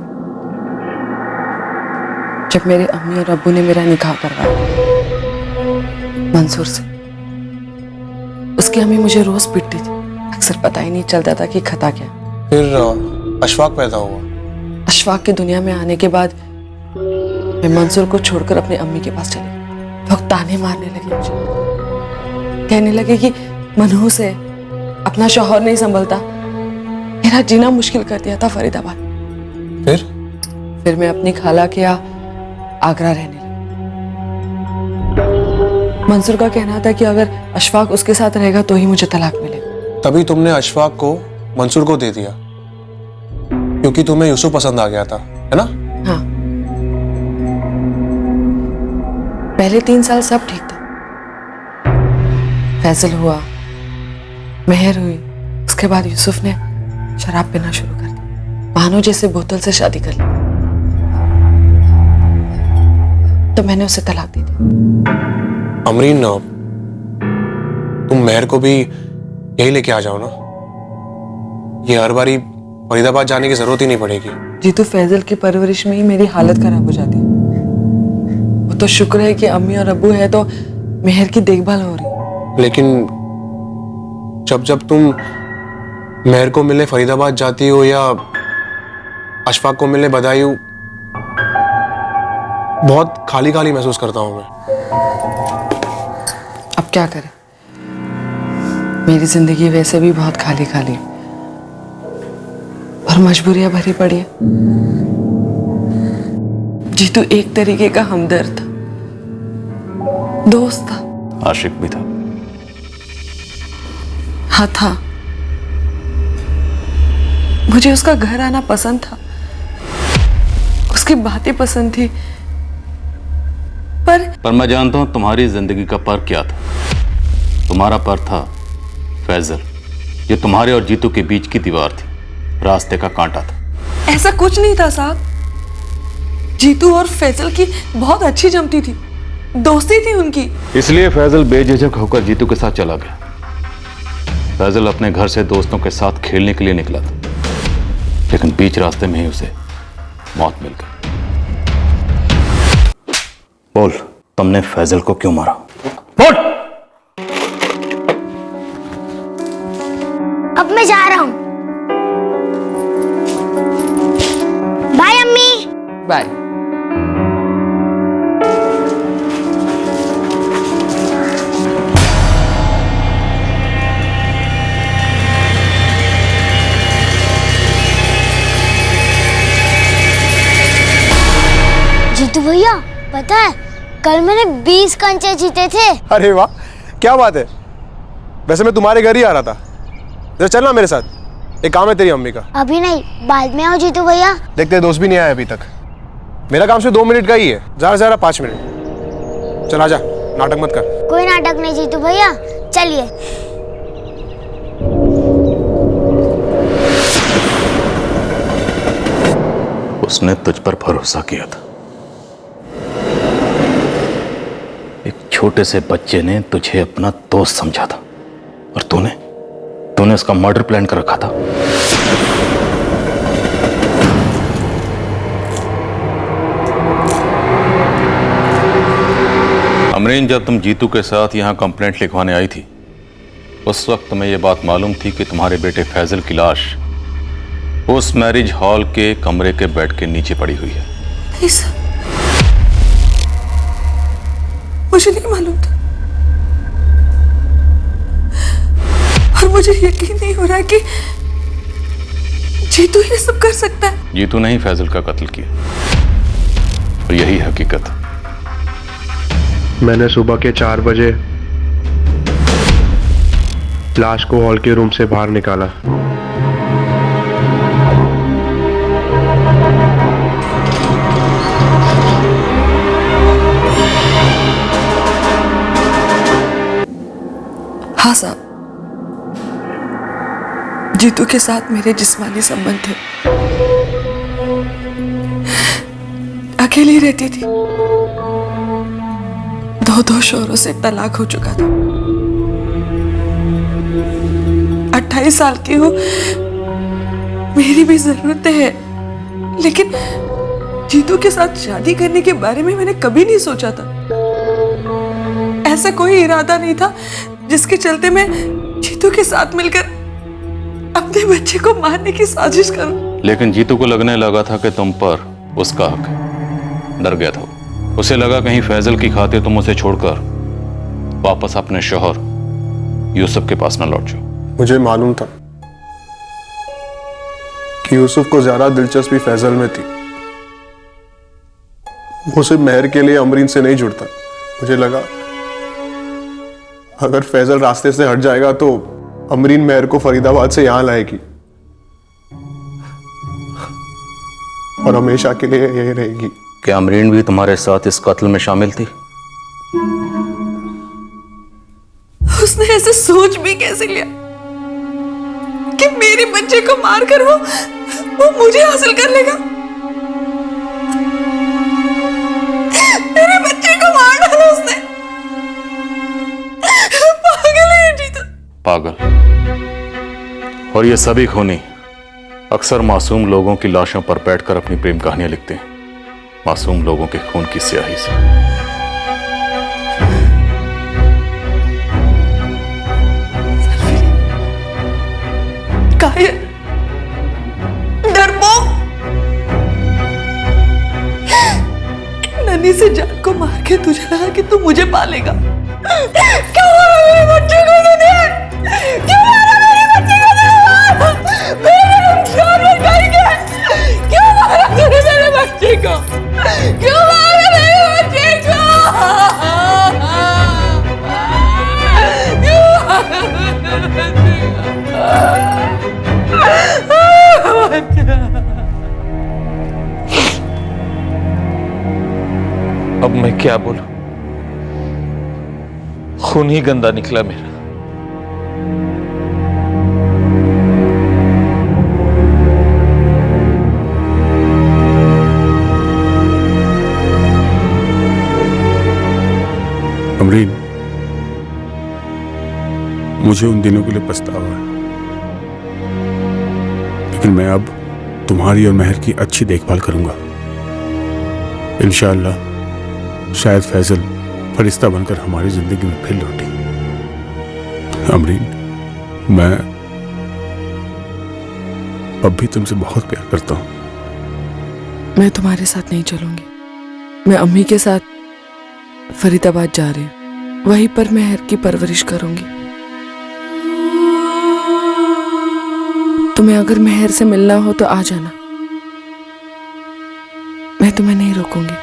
जब मेरे अम्मी और अब्बू ने मेरा निकाह करवाया मंसूर से। उसकी अम्मी मुझे रोज पीटती थी, अक्सर पता ही नहीं चलता था कि खता क्या। फिर अशफाक पैदा हुआ। अशफाक की दुनिया में आने के बाद मैं मंसूर को छोड़कर अपने अम्मी के पास चली गई। लोग ताने मारने लगे मुझे, कहने लगे कि मनहूस है, अपना शौहर नहीं संभलता। मेरा जीना मुश्किल कर दिया था फरीदाबाद। फिर मैं अपनी खाला के यहाँ आगरा रहने लगी। मंसूर का कहना था कि अगर अशफाक उसके साथ रहेगा तो ही मुझे तलाक मिलेगा। तभी तुमने अशफाक को मंसूर को दे दिया क्योंकि तुम्हें यूसुफ पसंद आ गया था, है ना? हाँ। पहले 3 साल सब ठीक था। फैजल हुआ, मेहर हुई, उसके बाद यूसुफ ने शराब पीना शुरू कर दी। बहानों जैसे बोतल से शादी कर ली तो मैंने उसे तलाक दे दी। अमरीन, तुम मेहर को भी यही लेके आ जाओ ना। ये हर बारी फरीदाबाद जाने की जरूरत ही नहीं पड़ेगी। जीतू फैजल की परवरिश में ही मेरी हालत खराब हो जाती है। वो तो शुक्र है कि अम्मी और अब्बू है तो मेहर की देखभाल हो रही। लेकिन जब जब तुम मेहर को मिलने फरीदाबाद जाती हो या अशफाक को मिलने बदायूं, बहुत खाली खाली महसूस करता हूं मैं। अब क्या करें, मेरी जिंदगी वैसे भी बहुत खाली खाली और मजबूरियां भरी पड़ी है। जीतू एक तरीके का हमदर्द था, दोस्त था, आशिक भी था। हाँ था। मुझे उसका घर आना पसंद था, उसकी बातें पसंद थी, पर मैं जानता हूं तुम्हारी जिंदगी का पर क्या था। तुम्हारा पर था फैजल, ये तुम्हारे और जीतू के बीच की दीवार थी, रास्ते का कांटा था। ऐसा कुछ नहीं था साहब। जीतू और फैजल की बहुत अच्छी जमती थी, दोस्ती थी उनकी। इसलिए फैजल बेझिझक होकर जीतू के साथ चला गया। फैजल अपने घर से दोस्तों के साथ खेलने के लिए निकला था, लेकिन बीच रास्ते में ही उसे मौत मिल गई। बोल, तुमने फैजल को क्यों मारा? बोल। अब मैं जा रहा हूं। बाय अम्मी। बाय। जीतू भैया, पता है कल मैंने 20 कंचे जीते थे। अरे वाह, क्या बात है। वैसे मैं तुम्हारे घर ही आ रहा था, जरा चलना मेरे साथ, एक काम है तेरी अम्मी का। अभी नहीं, बाद में आओ जीतू भैया। देखते दोस्त भी नहीं आया अभी तक। मेरा काम सिर्फ 2 मिनट का ही है, ज्यादा से ज्यादा 5 मिनट। चल आजा, नाटक मत कर। कोई नाटक नहीं जीतू भैया, चलिए। उसने तुझ पर भरोसा किया था। एक छोटे से बच्चे ने तुझे अपना दोस्त समझा था और तूने उसका मर्डर प्लान कर रखा था। अमरीन, जब तुम जीतू के साथ यहां कंप्लेंट लिखवाने आई थी उस वक्त तुम्हें यह बात मालूम थी कि तुम्हारे बेटे फैजल की लाश उस मैरिज हॉल के कमरे के बेड के नीचे पड़ी हुई है। नहीं सर, मुझे नहीं मालूम था और मुझे यकीन नहीं हो रहा कि जीतू ये सब कर सकता है। जीतू नहीं फैजल का कत्ल किया और यही हकीकत। मैंने सुबह के 4 बजे लाश को हॉल के रूम से बाहर निकाला। हाँ साहब, जीतू के साथ मेरे जिस्मानी संबंध थे। अकेली रहती थी, 2 शोहरों से तलाक हो चुका था। 28 साल की हूँ, मेरी भी जरूरतें हैं, लेकिन जीतू के साथ शादी करने के बारे में मैंने कभी नहीं सोचा था। ऐसा कोई इरादा नहीं था जिसके चलते मैं जीतू के साथ मिलकर अपने बच्चे को मारने की साजिश करूं। लेकिन जीतू को लगने लगा था कि तुम पर उसका हक है। डर गया था। उसे लगा कहीं फैजल की खातिर तुम उसे छोड़कर वापस अपने शौहर यूसुफ के पास न लौट जाओ। मुझे मालूम था कि यूसुफ को ज्यादा दिलचस्पी फैजल में थी। वो सिर्फ मेहर के लिए अमरीन से नहीं जुड़ता। मुझे लगा अगर फैजल रास्ते से हट जाएगा तो अमरीन मेहर को फरीदाबाद से यहां लाएगी और हमेशा के लिए यही रहेगी। क्या अमरीन भी तुम्हारे साथ इस कत्ल में शामिल थी? उसने ऐसे सोच भी कैसे लिया कि मेरे बच्चे को मारकर वो मुझे हासिल कर लेगा? मेरे बच्चे को मार डाला उसने। पागल है ये जीतू। पागल। और ये सभी खूनी अक्सर मासूम लोगों की लाशों पर बैठकर अपनी प्रेम कहानियां लिखते हैं, मासूम लोगों के खून की स्याही से। कायर, डरपोक, नन्ही से जान को मार के तुझे लगा कि तू मुझे पालेगा। क्यों मारा मेरे बच्चे को तूने? क्यों मारा मेरे बच्चे को तूने? मेरे नुकसान में करके क्यों मारा तूने मेरे बच्चे को? क्यों मारा मेरे बच्चे को? क्यों मारा मेरे बच्चे को? अब मैं क्या बोलूं? खून ही गंदा निकला मेरा। अमरीन, मुझे उन दिनों के लिए पछतावा है, लेकिन मैं अब तुम्हारी और मेहर की अच्छी देखभाल करूंगा। इंशाअल्लाह शायद फैजल फरिश्ता बनकर हमारी जिंदगी में फिर लौटे। अमरीन, मैं अब भी तुमसे बहुत प्यार करता हूं। मैं तुम्हारे साथ नहीं चलूंगी। मैं अम्मी के साथ फरीदाबाद जा रही हूँ। वहीं पर मेहर की परवरिश करूंगी। तुम्हें अगर मेहर से मिलना हो तो आ जाना, मैं तुम्हें नहीं रोकूंगी।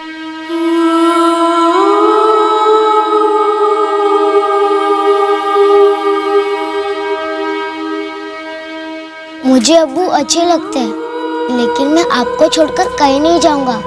मुझे अब्बू अच्छे लगते हैं, लेकिन मैं आपको छोड़कर कहीं नहीं जाऊंगा।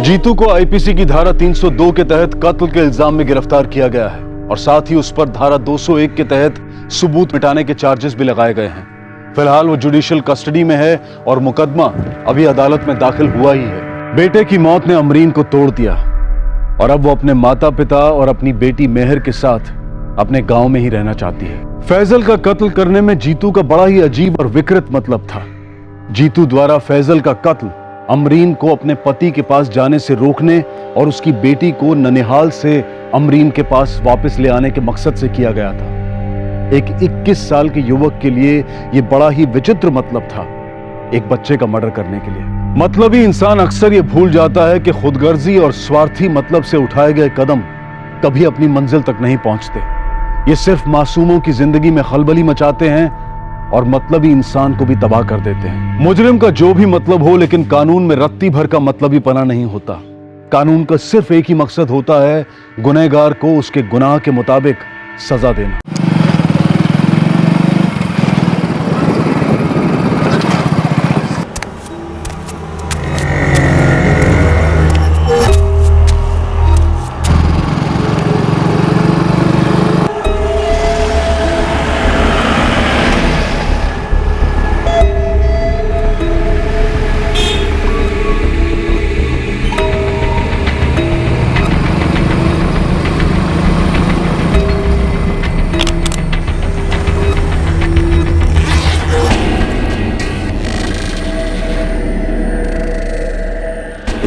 जीतू को आईपीसी की धारा 302 के तहत कत्ल के इल्जाम में गिरफ्तार किया गया है और साथ ही उस पर धारा 201 के तहत सबूत मिटाने के चार्जेस भी लगाए गए हैं। फिलहाल वो जुडिशियल कस्टडी में है और मुकदमा अभी अदालत में दाखिल हुआ ही है। बेटे की मौत ने अमरीन को तोड़ दिया और अब वो अपने माता पिता और अपनी बेटी मेहर के साथ अपने गांव में ही रहना चाहती है। फैजल का कत्ल करने में जीतू का बड़ा ही अजीब और विकृत मतलब था। जीतू द्वारा फैजल का कत्ल अमरीन को अपने पति के पास जाने से रोकने और उसकी बेटी को ननिहाल से अमरीन के पास वापस ले आने के मकसद से किया गया था। एक 21 साल के युवक के लिए यह बड़ा ही विचित्र मतलब था, एक बच्चे का मर्डर करने के लिए। मतलबी इंसान अक्सर यह भूल जाता है कि खुदगर्जी और स्वार्थी मतलब से उठाए गए कदम कभी अपनी मंजिल तक नहीं पहुंचते। ये सिर्फ मासूमों की जिंदगी में खलबली मचाते हैं और मतलबी इंसान को भी तबाह कर देते हैं। मुजरिम का जो भी मतलब हो, लेकिन कानून में रत्ती भर का मतलबी पना नहीं होता। कानून का सिर्फ एक ही मकसद होता है, गुनहगार को उसके गुनाह के मुताबिक सजा देना।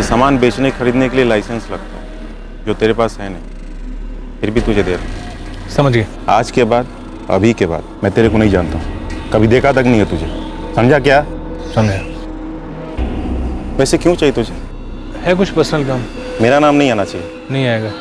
सामान बेचने खरीदने के लिए लाइसेंस लगता है, जो तेरे पास है नहीं, फिर भी तुझे दे रहा हूं। समझ गए? आज के बाद, अभी के बाद मैं तेरे को नहीं जानता हूँ, कभी देखा तक नहीं है तुझे, समझा? क्या समझा? वैसे क्यों चाहिए तुझे? है कुछ पर्सनल काम। मेरा नाम नहीं आना चाहिए। नहीं आएगा।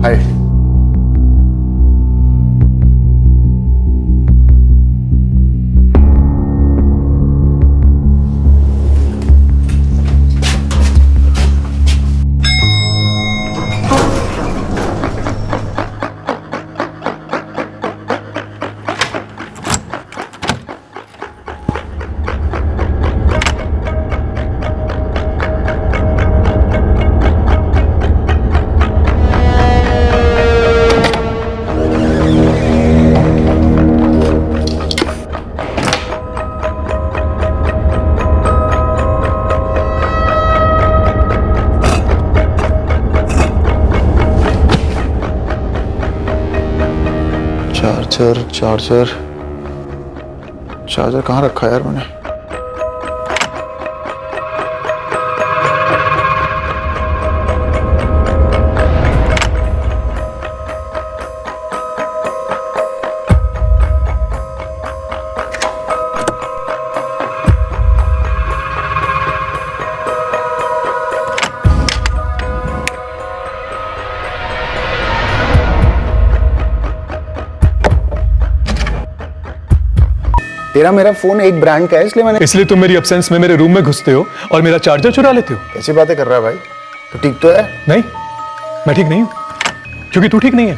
हाय। चार्जर कहाँ रखा है यार मैंने? तेरा मेरा फोन एक ब्रांड का है, इसलिए तुम मेरी एब्सेंस में मेरे रूम में घुसते हो और मेरा चार्जर चुरा लेते हो। कैसी बातें कर रहा है भाई? तो ठीक तो है? नहीं, मैं ठीक नहीं हूँ, क्योंकि तू ठीक नहीं है।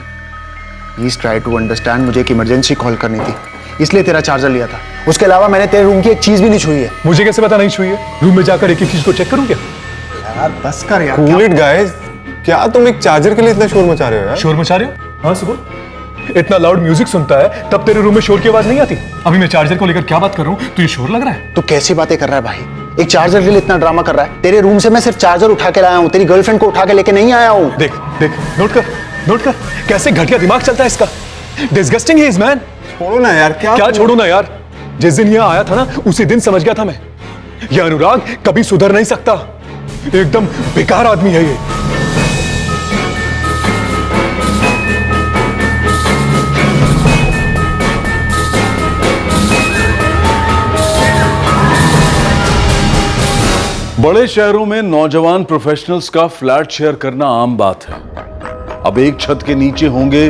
प्लीज ट्राई टू अंडरस्टैंड, मुझे एक इमरजेंसी कॉल करनी थी, इसलिए तेरा चार्जर लिया था। उसके अलावा मैंने तेरे रूम की एक चीज भी नहीं छुई है। मुझे कैसे पता नहीं छुई है? रूम में जाकर एक एक चीज को चेक करूँ क्या? यार बस कर यार। कूल इट गाइस, क्या तुम एक चार्जर के लिए इतना शोर मचा रहे हो यार? शोर मचा रहे हो? हाँ सुबह इतना लाउड म्यूजिक सुनता है तब तेरे रूम में शोर की आवाज नहीं आती। अभी मैं चार्जर को लेकर क्या बात कर रहा हूँ, तुझे शोर लग रहा है? तो कैसी बातें कर रहा है भाई? एक चार्जर के लिए इतना ड्रामा कर रहा है। तेरे रूम से मैं सिर्फ चार्जर उठा के लाया हूँ, तेरी गर्लफ्रेंड को उठा के लेके नहीं आया हूँ। देख देख, नोट कर कैसे घटिया दिमाग चलता है इसका। Disgusting he is man. छोड़ो ना यार। क्या छोड़ू ना यार? जिस दिन यहाँ आया था ना, उसी दिन समझ गया था मैं, यह अनुराग कभी सुधर नहीं सकता। एकदम बेकार आदमी है ये। बड़े शहरों में नौजवान प्रोफेशनल्स का फ्लैट शेयर करना आम बात है। अब एक छत के नीचे होंगे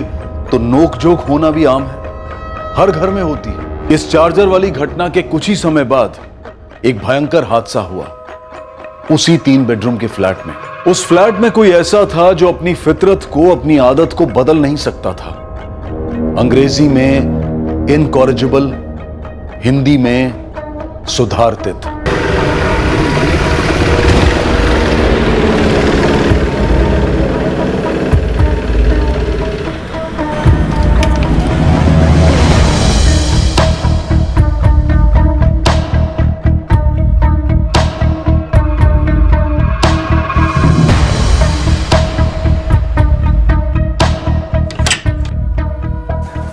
तो नोकझोंक होना भी आम है, हर घर में होती है। इस चार्जर वाली घटना के कुछ ही समय बाद एक भयंकर हादसा हुआ उसी 3 बेडरूम के फ्लैट में। उस फ्लैट में कोई ऐसा था जो अपनी फितरत को, अपनी आदत को बदल नहीं सकता था। अंग्रेजी में इनकॉरिजिबल, हिंदी में सुधारतित।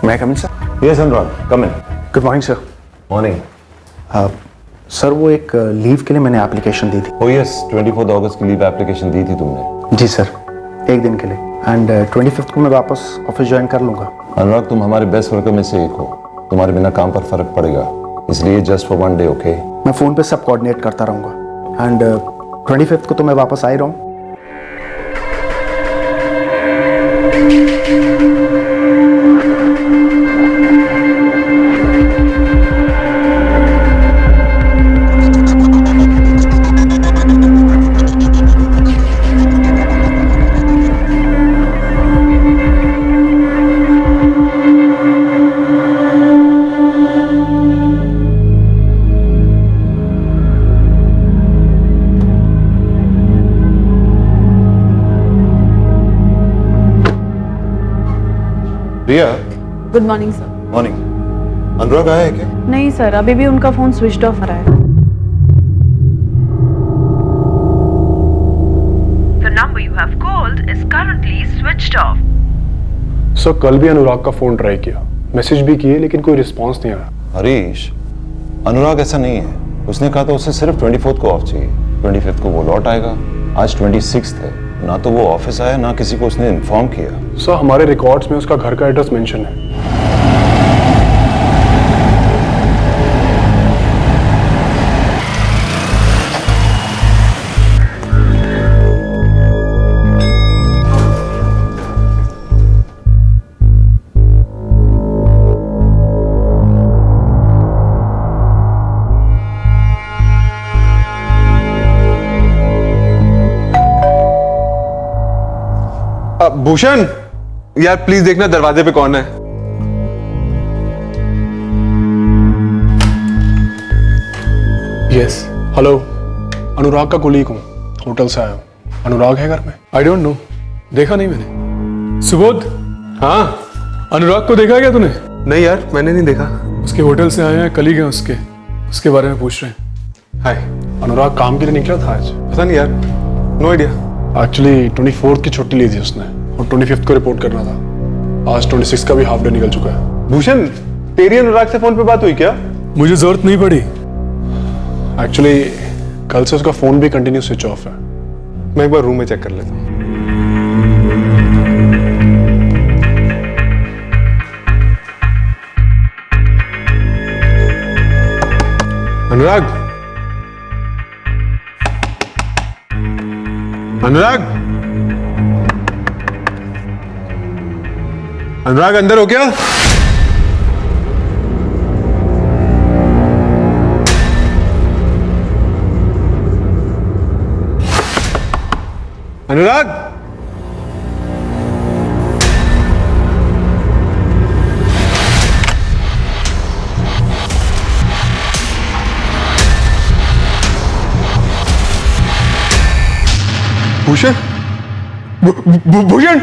मैं come in sir? Yes Anurag, come in. Good morning sir. Morning. Sir वो एक लीव के लिए मैंने एप्लीकेशन दी थी। ओ यस, 24 अगस्त की लीव एप्लीकेशन दी थी तुमने। जी सर, एक दिन के लिए, एंड 25 को मैं वापस ऑफिस ज्वाइन कर लूंगा। अनुराग, तुम हमारे बेस्ट वर्कर में से एक हो, तुम्हारे बिना काम पर फर्क पड़ेगा, इसलिए जस्ट फॉर 1 डे, ओके? मैं फोन पे सब कोऑर्डिनेट करता रहूंगा, एंड 25 को तो मैं वापस आ ही रहा हूँ। रिया, गुड मॉर्निंग सर। मॉर्निंग। अनुराग आया है क्या? नहीं सर, अभी भी उनका फोन स्विच ऑफ आ रहा है। The number you have called is currently switched off. Sir कल भी अनुराग का फोन ट्राई किया, मैसेज भी किए, लेकिन कोई रिस्पांस नहीं आया। हरीश, अनुराग ऐसा नहीं है। उसने कहा था उसे सिर्फ 24 को ऑफ चाहिए। 25 को वो लौट आएगा। आज 26 है, ना तो वो ऑफिस आया, ना किसी को उसने इन्फॉर्म किया। सर हमारे रिकॉर्ड्स में उसका घर का एड्रेस मेंशन है। भूषण, यार प्लीज देखना दरवाजे पे कौन है। यस, हेलो, अनुराग का कोलीग हूँ, होटल से आया हूँ। अनुराग है घर में? आई डोंट नो, देखा नहीं मैंने। सुबोध। हाँ, अनुराग को देखा क्या तूने? नहीं यार, मैंने नहीं देखा। उसके होटल से आए हैं, कलीग हैं उसके बारे में पूछ रहे हैं। हाय, अनुराग काम के लिए निकला था आज? पता नहीं यार, नो आइडिया। एक्चुअली 24 की छुट्टी ली थी उसने और 25 को रिपोर्ट करना था। आज 26 का भी हाफ डे निकल चुका है। भूषण, तेरी अनुराग से फोन पे बात हुई क्या? मुझे जरूरत नहीं पड़ी। एक्चुअली कल से उसका फोन भी कंटिन्यू स्विच ऑफ है। मैं एक बार रूम में चेक कर लेता हूँ। अनुराग, अनुराग, अनुराग अंदर हो क्या? अनुराग, भूषण, भूषण, भूषण।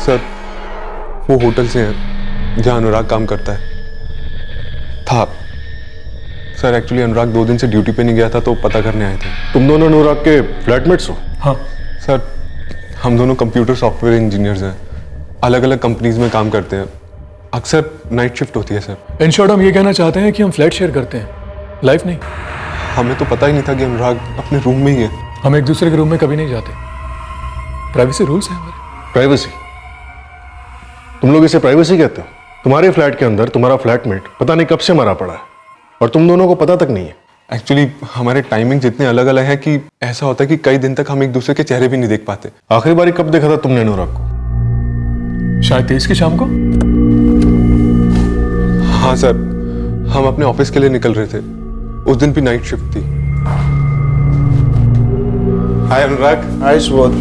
सर वो होटल से हैं जहाँ अनुराग काम करता है। था सर, एक्चुअली अनुराग 2 दिन से ड्यूटी पे नहीं गया था तो पता करने आए थे। तुम दोनों अनुराग के फ्लैटमेट्स हो? हाँ सर, हम दोनों कंप्यूटर सॉफ्टवेयर इंजीनियर्स हैं, अलग अलग कंपनीज में काम करते हैं। अक्सर नाइट शिफ्ट होती है सर। इन शॉर्ट हम ये कहना चाहते हैं कि हम फ्लैट शेयर करते हैं, लाइफ नहीं। हमें तो पता ही नहीं था कि अनुराग अपने रूम में ही है। हम एक दूसरे के रूम में कभी नहीं जाते, प्राइवेसी रूल्स हैं हमारे। प्राइवेसी? तुम लोग इसे प्राइवेसी कहते हो? तुम्हारे फ्लैट के अंदर तुम्हारा फ्लैटमेट पता नहीं कब से मरा पड़ा है और तुम दोनों को पता तक नहीं है। एक्चुअली हमारे टाइमिंग इतने अलग अलग हैं कि ऐसा होता है कि कई दिन तक हम एक दूसरे के चेहरे भी नहीं देख पाते। आखिरी बारी कब देखा था तुमने अनुराग को? शायद 23 की शाम को। हाँ सर, हम अपने ऑफिस के लिए निकल रहे थे, उस दिन भी नाइट शिफ्ट थी। हाय अनुराग। हाय सुबोध।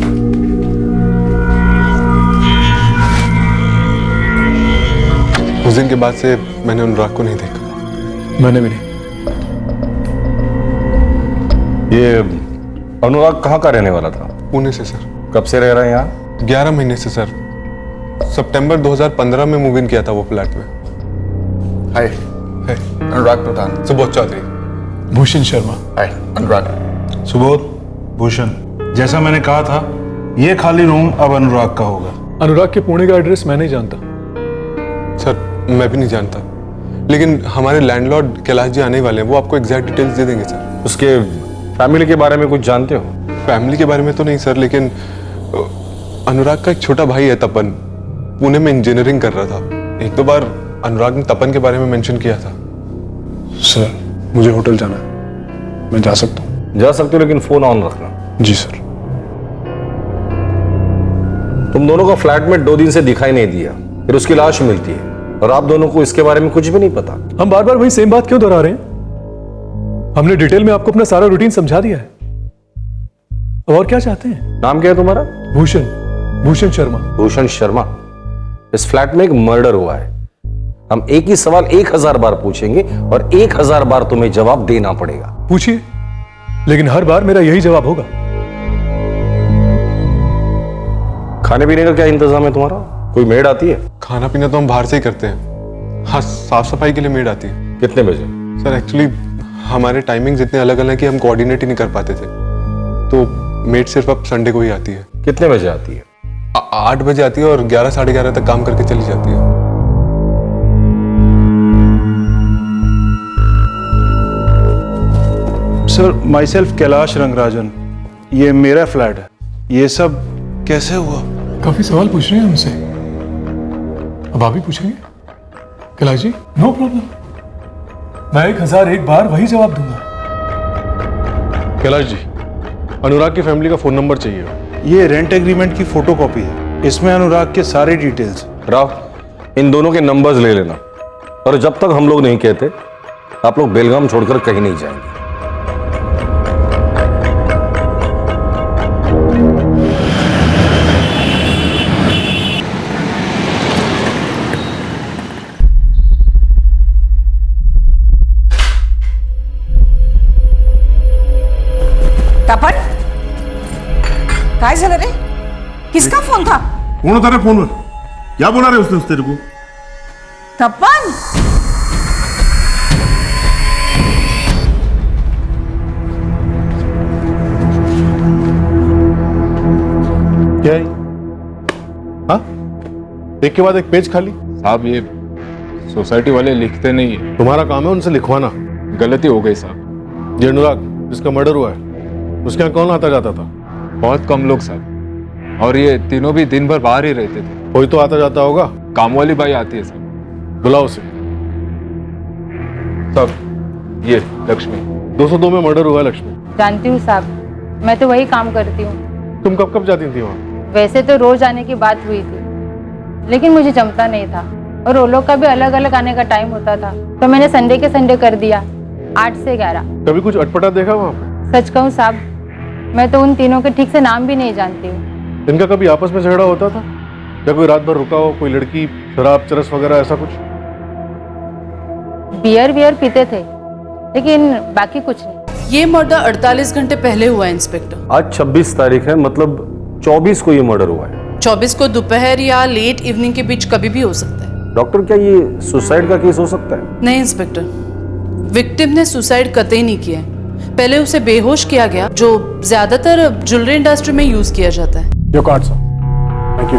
उस दिन के बाद से मैंने अनुराग को नहीं देखा। मैंने भी नहीं। ये अनुराग कहाँ का रहने वाला था? पुणे से सर। कब से रह रहे हैं यहाँ? 11 महीने से सर। सितंबर 2015 में मूव इन किया था वो फ्लैट में। हाय, अनुराग प्रधान। सुबोध चौधरी। भूषण शर्मा। हाय अनुराग। सुबोध, भूषण, जैसा मैंने कहा था ये खाली रूम अब अनुराग का होगा। अनुराग के पुणे का एड्रेस मैं नहीं जानता। सर मैं भी नहीं जानता, लेकिन हमारे लैंडलॉर्ड कैलाश जी आने वाले हैं, वो आपको एग्जैक्ट डिटेल्स दे देंगे सर। उसके फैमिली के बारे में कुछ जानते हो? फैमिली के बारे में तो नहीं सर, लेकिन अनुराग का एक छोटा भाई है तपन, पुणे में इंजीनियरिंग कर रहा था। 1-2 बार अनुराग ने तपन के बारे में मेंशन किया था। सर मुझे होटल जाना है, मैं जा सकता हूँ? जा सकते हो, लेकिन फोन ऑन रखना। जी सर। तुम दोनों का फ्लैटमेट 2 दिन से दिखाई नहीं दिया, फिर उसकी लाश मिलती है और आप दोनों को इसके बारे में कुछ भी नहीं पता। हम बार बार वही सेम बात क्यों दोहरा रहे हैं? हमने डिटेल में आपको अपना सारा रूटीन समझा दिया है। और क्या चाहते हैं? नाम क्या है तुम्हारा? भूषण। भूषण शर्मा। भूषण शर्मा। इस फ्लैट में एक मर्डर हुआ है। हम एक ही सवाल 1000 बार पूछेंगे और 1000 बार तुम्हें जवाब देना पड़ेगा। पूछिए, लेकिन हर बार मेरा यही जवाब होगा। खाने पीने का क्या इंतजाम है तुम्हारा? कोई मेड आती है? खाना पीना तो हम बाहर से ही करते हैं। हाँ, साफ सफाई के लिए मेड आती है। कितने बजे? सर एक्चुअली हमारे टाइमिंग्स इतने अलग अलग हैं कि हम कोऑर्डिनेट ही नहीं कर पाते थे, तो मेड सिर्फ अब संडे को ही आती है। कितने बजे आती है? 8 बजे आती है और 11 साढ़े 11 तक काम करके चली जाती है। Sir, my self Kailash Rangarajan, ये मेरा फ्लैट है। ये सब कैसे हुआ? काफी सवाल पूछ रहे हैं हमसे, अब आप भी पूछेंगे? कैलाश जी, नो प्रॉब्लम, मैं 1001 बार वही जवाब दूंगा। कैलाश जी, अनुराग की फैमिली का फोन नंबर चाहिए। ये रेंट एग्रीमेंट की फोटोकॉपी है, इसमें अनुराग के सारे डिटेल्स। राव, इन दोनों के नंबर्स ले लेना, और जब तक हम लोग नहीं कहते आप लोग बेलगाम छोड़कर कहीं नहीं जाएंगे। तपन, काय झालं रे? किसका फोन था? कौन होता रे फोन? क्या बोला रे उसने तेरे को? तपन, क्या है? हाँ, एक के बाद एक पेज खाली। साहब ये सोसाइटी वाले लिखते नहीं है। तुम्हारा काम है उनसे लिखवाना। गलती हो गई साहब। ये अनुराग जिसका मर्डर हुआ है, उसके यहाँ कौन आता जाता था? बहुत कम लोग साहब, और ये तीनों भी दिन भर बाहर ही रहते थे। कोई तो आता जाता होगा। काम वाली बाई आती है साहब। बुलाओ उसे। साहब ये लक्ष्मी। 202 में मर्डर हुआ है लक्ष्मी। जानती हूँ साहब, मैं तो वही काम करती हूँ। तुम कब कब जाती थी वहाँ? वैसे तो रोज आने की बात हुई थी, लेकिन मुझे जमता नहीं था और वो लोग का भी अलग अलग आने का टाइम होता था, तो मैंने संडे के संडे कर दिया, 8 से 11। कभी कुछ अटपटा देखा वहाँ पे? सच कहूँ साहब, मैं तो उन तीनों के ठीक से नाम भी नहीं जानती हूँ। इनका कभी आपस में झगड़ा होता था? या कोई रात भर रुका हो, कोई लड़की शराब चरस वगैरह ऐसा कुछ? बियर पीते थे, लेकिन बाकी कुछ नहीं। ये मर्डर 48 घंटे पहले हुआ है इंस्पेक्टर। आज 26 तारीख है, मतलब 24 को ये मर्डर हुआ है। 24 को दोपहर या लेट इवनिंग के बीच कभी भी हो सकता है। डॉक्टर, क्या ये सुसाइड का केस हो सकता है? नहीं इंस्पेक्टर, विक्टिम ने सुसाइड कतई नहीं किया है। पहले उसे बेहोश किया गया, जो ज्यादातर ज्वेलरी इंडस्ट्री में यूज किया जाता है। Your card sir. Thank you.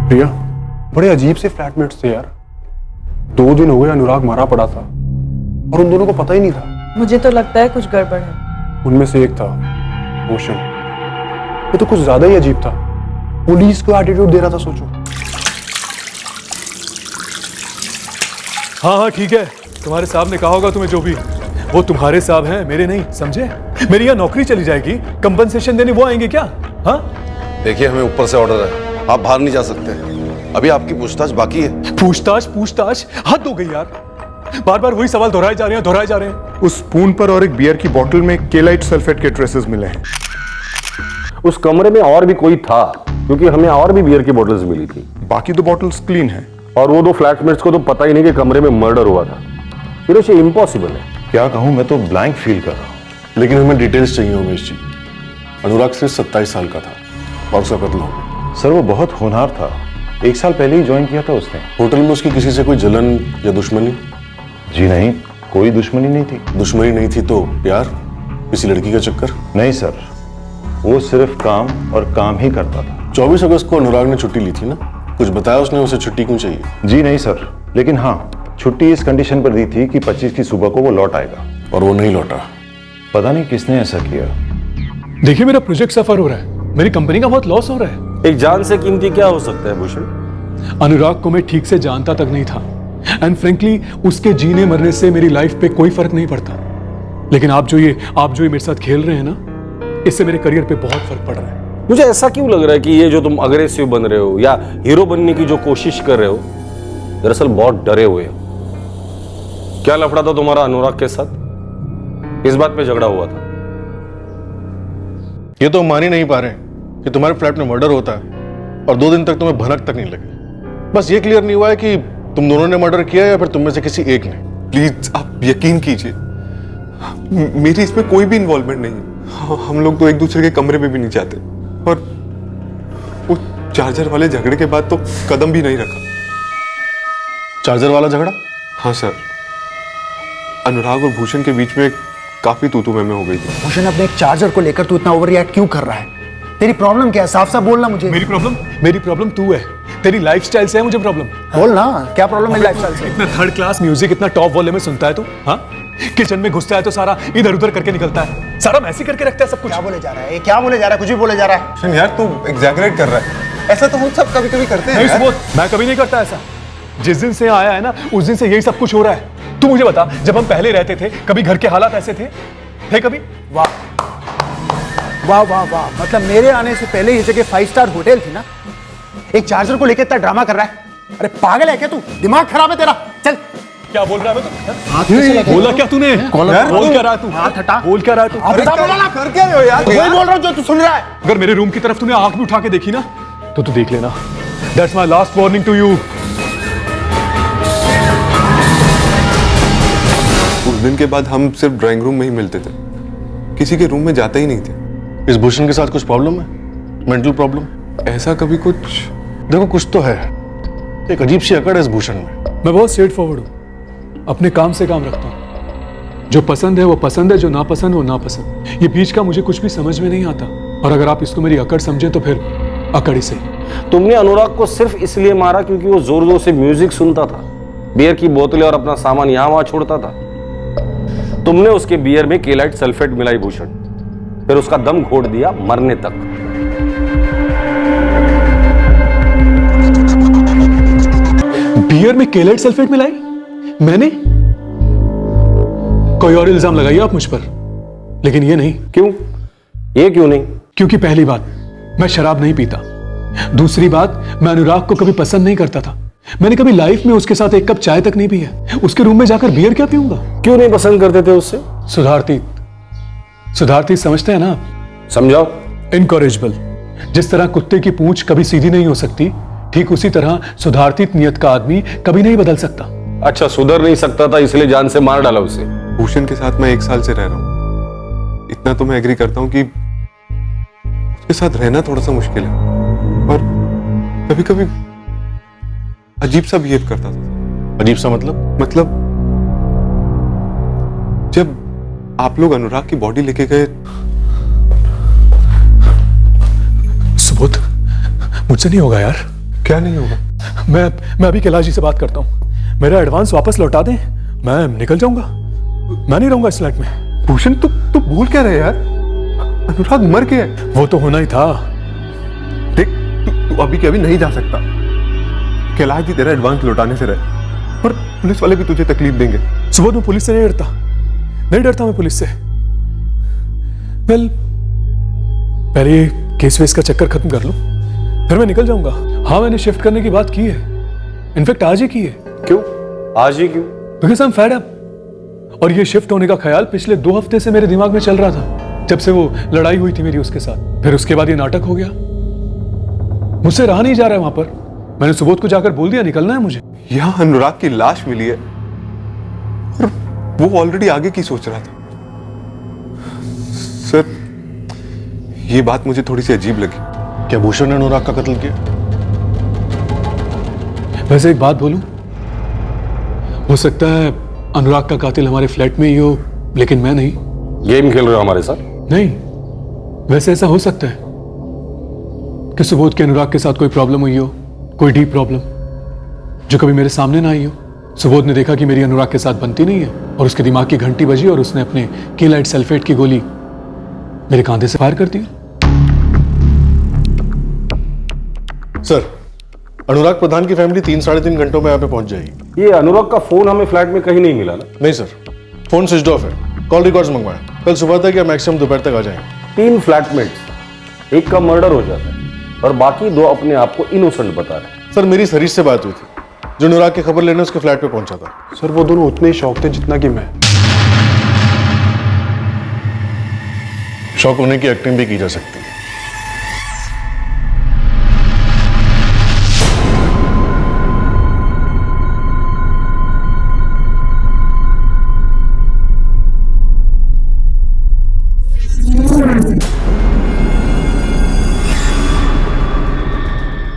Priya, बड़े अजीब से फ्लैटमेट्स थे यार। 2 दिन हो गए अनुराग मारा पड़ा था और उन दोनों को पता ही नहीं था। मुझे तो लगता है कुछ गड़बड़ है। उनमें से एक था भूषण। ये तो कुछ ज्यादा ही अजीब था। पुलिस को एटीट्यूड दे रहा था, सोचो। हाँ हाँ ठीक है, तुम्हारे साहब ने कहा होगा तुम्हें जो भी। वो तुम्हारे साहब हैं, मेरे नहीं, समझे? मेरी यहाँ नौकरी चली जाएगी, कंपनसेशन देने वो आएंगे क्या? हाँ देखिए, हमें ऊपर से ऑर्डर है, आप बाहर नहीं जा सकते। अभी आपकी पूछताछ बाकी है। पूछताछ हद हो गई यार। बार बार वही सवाल दोहराए जा रहे हैं। उस स्पून पर और एक बियर की बोतल में केलाइट सल्फेट के ट्रेसेस मिले हैं। उस कमरे में और भी कोई था, क्योंकि हमें और भी बियर की बोतल्स मिली थी। बाकी 2 बॉटल्स क्लीन हैं। और वो 2 फ्लैटमेट्स को तो पता ही नहीं कि कमरे में मर्डर हुआ था। फिर ये इम्पॉसिबल है। क्या कहूं, मैं तो ब्लैंक फील कर रहा हूं। लेकिन हमें डिटेल्स चाहिए उमेश जी। अनुराग सिर्फ 27 साल का था और उसका कत्ल हो गया। सर, वो बहुत होनहार था। 1 साल पहले ही ज्वाइन किया था उसने। होटल में उसकी किसी से कोई जलन या दुश्मनी? जी नहीं, कोई दुश्मनी नहीं थी। दुश्मनी नहीं थी तो प्यार, किसी लड़की का चक्कर? नहीं सर, वो सिर्फ काम और काम ही करता था। 24 अगस्त को अनुराग ने छुट्टी ली थी ना? कुछ बताया उसने उसे छुट्टी क्यों चाहिए? जी नहीं सर, लेकिन हाँ, छुट्टी इस कंडीशन पर दी थी कि 25 की सुबह को वो लौट आएगा। और वो नहीं लौटा। पता नहीं किसने ऐसा किया। देखिए, मेरा प्रोजेक्ट सफर हो रहा है, मेरी कंपनी का बहुत लॉस हो रहा है। एक जान से कीमती क्या हो सकता है भूषण? अनुराग को मैं ठीक से जानता तक नहीं था, एंड फ्रेंकली उसके जीने मरने से मेरी लाइफ पे कोई फर्क नहीं पड़ता। लेकिन आप जो ये मेरे साथ खेल रहे हैं ना, इससे मेरे करियर पे बहुत फर्क पड़ रहा है। मुझे ऐसा क्यों लग रहा है कि ये जो तुम अग्रेसिव बन रहे हो या हीरो बनने की जो कोशिश कर रहे हो, दरअसल बहुत डरे हुए हो। क्या लफड़ा था तुम्हारा अनुराग के साथ? किस बात पे झगड़ा हुआ था? ये तो मान ही नहीं पा रहे कि तुम्हारे फ्लैट में मर्डर होता है और 2 दिन तक तुम्हें भनक तक नहीं लगी। बस ये क्लियर नहीं हुआ है कि तुम दोनों ने मर्डर किया या फिर तुम में से किसी एक ने। प्लीज आप यकीन कीजिए, मेरी इसमें कोई भी इन्वॉल्वमेंट नहीं है। हम लोग तो एक दूसरे के कमरे में भी नहीं जाते और वो चार्जर वाले झगड़े के बाद तो कदम भी नहीं रखा। चार्जर वाला झगड़ा? हाँ सर, अनुराग और भूषण के बीच में काफी तू मैं हो गई थी। भूषण, अपने एक चार्जर को लेकर तू इतना ओवर रिएक्ट क्यों कर रहा है? तेरी प्रॉब्लम क्या है? साफ साफ बोलना मुझे। मेरी प्रॉब्लम तू है, तेरी लाइफस्टाइल से है मुझे प्रॉब्लम। बोल ना, क्या प्रॉब्लम है लाइफस्टाइल से? इतना थर्ड क्लास म्यूजिक इतना टॉप वॉल्यूम में सुनता है तू? हाँ, किचन में घुसता है तो सारा इधर उधर करके निकलता है, सारा मैसी करके रखता है सब कुछ। क्या बोले जा रहा है? क्या बोले जा रहा है? कुछ भी बोले जा रहा है। यार तू एग्जैगरेट कर रहा है। ऐसा तो हम सब कभी कभी करते हैं यार। मैं कभी नहीं करता ऐसा। जिस दिन से आया है ना, उस दिन से यही सब कुछ हो रहा है। तू मुझे बता, जब हम पहले रहते थे, कभी घर के हालात ऐसे थे कभी? वाह वाह वाह वाह, मतलब मेरे आने से पहले ये जगह 5 स्टार होटल थी ना? एक चार्जर को लेकर इतना ड्रामा कर रहा है। अरे पागल है क्या तू? दिमाग खराब है तेरा? चल। क्या बोल रहा है तू? बोला क्या तूने? बोल क्या रहा है तू? हाथ हटा। बोल क्या रहा है तू? बोला ना, कर क्या रहे हो यार? वही बोल रहा हूँ जो तू सुन रहा है। अगर मेरे रूम की तरफ तूने आंख भी उठा के देखी ना, तो तू देख लेना। That's my last warning to you. उस दिन के बाद हम सिर्फ ड्राइंग रूम में ही मिलते थे, किसी के रूम में जाते ही नहीं थे। इस भूषण के साथ कुछ प्रॉब्लम है? Mental problem? ऐसा कभी कुछ? देखो, कुछ तो है। एक अजीब सी अकड़ है इस भूषण में। मैं बहुत स्ट्रेट फॉरवर्ड हूँ, अपने काम से काम रखता हूँ। जो पसंद है वो पसंद है, जो नापसंद वो नापसंद। ये बीच का मुझे कुछ भी समझ में नहीं आता। और अगर आप इसको मेरी अकड़ समझे तो फिर अकड़ ही सही। तुमने अनुराग को सिर्फ इसलिए मारा क्योंकि वो जोर जोर से म्यूजिक सुनता था, बियर की बोतलें और अपना सामान यहां वहां छोड़ता था। तुमने उसके बियर में केलाइट सल्फेट मिलाई भूषण, फिर उसका दम घोट दिया मरने तक। बियर में केलाइट सल्फेट मिलाई? मैंने? कोई और इल्जाम लगाइए आप मुझ पर, लेकिन ये नहीं। क्यों? ये क्यों नहीं? क्योंकि पहली बात, मैं शराब नहीं पीता। दूसरी बात, मैं अनुराग को कभी पसंद नहीं करता था। मैंने कभी लाइफ में उसके साथ एक कप चाय तक नहीं पी है। उसके रूम में जाकर बियर क्या पीऊंगा? क्यों नहीं पसंद करते थे उससे? सुधारती समझते हैं ना? समझाओ। इनकरेजेबल। जिस तरह कुत्ते की पूंछ कभी सीधी नहीं हो सकती, ठीक उसी तरह सुधारती नियत का आदमी कभी नहीं बदल सकता। अच्छा, सुधर नहीं सकता था इसलिए जान से मार डाला उसे। भूषण के साथ मैं 1 साल से रह रहा हूं। इतना तो मैं एग्री करता हूं कि उसके साथ रहना थोड़ा सा मुश्किल है और कभी कभी अजीब सा बिहेव करता था। अजीब सा मतलब जब आप लोग अनुराग की बॉडी लेके गए। सुबोध, मुझसे नहीं होगा यार। क्या नहीं होगा? मैं अभी कैलाश जी से बात करता हूँ, मेरा एडवांस वापस लौटा दें, मैं निकल जाऊंगा, मैं नहीं रहूंगा इस फ्लैट में। भूषण तू भूल क्या रहे यार, अनुराग मर गया है। वो तो होना ही था। देख तू अभी के अभी नहीं जा सकता। कैलाश जी तेरा एडवांस लौटाने से रहे और पुलिस वाले भी तुझे तकलीफ देंगे। सुबोध, मैं पुलिस से नहीं डरता मैं पुलिस से। वेल, पहले ये केस वेस का चक्कर खत्म कर लूं, फिर मैं निकल जाऊंगा। हाँ, मैंने शिफ्ट करने की बात की है, इनफैक्ट आज ही की है। क्यों आज ही क्यों? Because I am fed up. और ये शिफ्ट होने का ख्याल पिछले 2 हफ्ते से मेरे दिमाग में चल रहा था, जब से वो लड़ाई हुई थी मेरी उसके साथ। फिर उसके बाद ये नाटक हो गया, मुझसे रहा नहीं जा रहा है वहां पर। मैंने सुबोध को जाकर बोल दिया निकलना है मुझे। यहां अनुराग की लाश मिली है और वो ऑलरेडी आगे की सोच रहा था। सर, ये बात मुझे थोड़ी सी अजीब लगी। क्या भूषण ने अनुराग का कत्ल किया? वैसे एक बात बोलूं, हो सकता है अनुराग का कातिल हमारे फ्लैट में ही हो, लेकिन मैं नहीं। गेम खेल रहे हो हमारे साथ? नहीं, वैसे ऐसा हो सकता है कि सुबोध के अनुराग के साथ कोई प्रॉब्लम हुई हो, कोई डीप प्रॉब्लम जो कभी मेरे सामने ना आई हो। सुबोध ने देखा कि मेरी अनुराग के साथ बनती नहीं है और उसके दिमाग की घंटी बजी और उसने अपने केलाइट सल्फेट की गोली मेरे कांधे से फायर कर दी। सर, अनुराग प्रधान की फैमिली 3-3.5 घंटों में यहाँ पे पहुंच जाएगी। ये अनुराग का फोन हमें फ्लैट में कहीं नहीं मिला ना? नहीं सर, फोन स्विच ऑफ है। कॉल रिकॉर्ड्स मंगवाएं, कल सुबह तक या मैक्सिमम दोपहर तक आ जाएंगे। 3 फ्लैटमेट्स, एक का मर्डर हो जाता है और बाकी 2 अपने आप को इनोसेंट बता रहे हैं। सर, मेरी सरीश से बात हुई थी, जो अनुराग की खबर लेने उसके फ्लैट पे पहुंचा था। सर, वो दोनों उतने ही शौक थे जितना कि मैं। शौक होने की एक्टिंग भी की जा सकती है।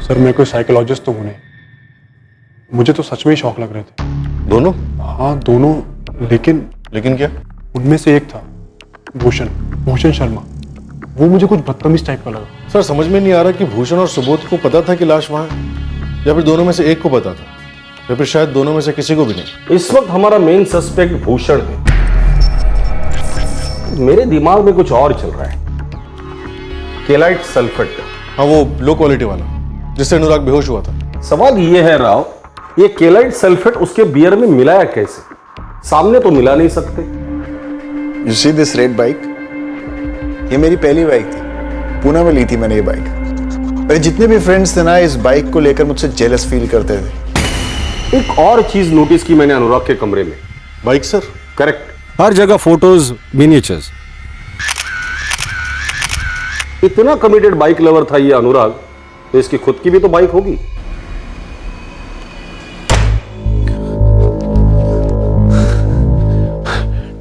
सर, मैं कोई साइकोलॉजिस्ट तो हूं नहीं, मुझे तो सच में ही शौक लग रहे थे। दोनों? हाँ दोनों, लेकिन क्या? उनमें से एक था भूषण शर्मा, वो मुझे कुछ बदतमीज टाइप का लगा। सर, समझ में नहीं आ रहा कि भूषण और सुबोध को पता था कि लाश वहां है, या फिर दोनों में से एक को पता था, या फिर शायद दोनों में से किसी को भी नहीं। इस वक्त हमारा मेन सस्पेक्ट भूषण है। मेरे दिमाग में कुछ और चल रहा है। केलाइट सल्फेट। हाँ, वो लो क्वालिटी वाला जिससे अनुराग बेहोश हुआ था। सवाल ये है राव, ये केलाइट सल्फेट उसके बियर में मिलाया कैसे? सामने तो मिला नहीं सकते। You see this red bike? ये मेरी पहली बाइक थी, पुणे में ली थी मैंने ये बाइक। मेरे जितने भी फ्रेंड्स थे ना, इस बाइक को लेकर मुझसे जेलस फील करते थे। एक और चीज नोटिस की मैंने अनुराग के कमरे में। Bike sir? करेक्ट। हर जगह फोटोज, मिनिएचर्स। इतना कमिटेड बाइक लवर था ये अनुराग, तो इसकी खुद की भी तो बाइक होगी।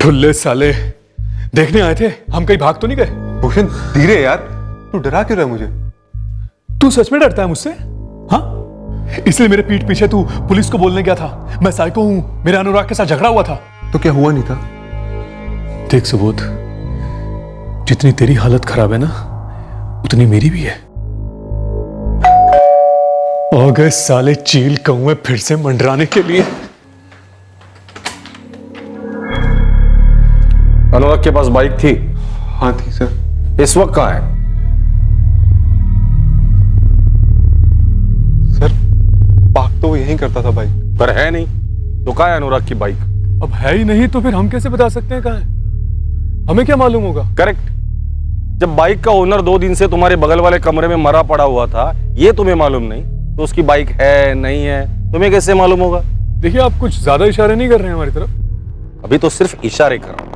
ठुल्ले साले, देखने आए थे, हम कहीं भाग तो नहीं गए? भूषण धीरे यार, तू डरा क्यों रहा है मुझे? तू सच में डरता है मुझसे? हाँ, इसलिए मेरे पीठ पीछे तू पुलिस को बोलने गया था मैं साइको हूं, मेरे अनुराग के साथ झगड़ा हुआ था। तो क्या हुआ नहीं था? देख सुबोध, जितनी तेरी हालत खराब है ना, उतनी मेरी भी है। आ गए साले चील कौए फिर से मंडराने के लिए। अनुराग के पास बाइक थी? हाँ थी सर। इस वक्त कहां है? सर, पार्क तो वो यहीं करता था बाइक। पर है नहीं, तो कहां है अनुराग की बाइक? अब है ही नहीं तो फिर हम कैसे बता सकते हैं कहां है? हमें क्या मालूम होगा? करेक्ट। जब बाइक का ओनर 2 दिन से तुम्हारे बगल वाले कमरे में मरा पड़ा हुआ था, ये तुम्हें मालूम नहीं, तो उसकी बाइक है नहीं है तुम्हें कैसे मालूम होगा? देखिए, आप कुछ ज्यादा इशारे नहीं कर रहे हैं हमारी तरफ। अभी तो सिर्फ इशारे कर रहा हूं।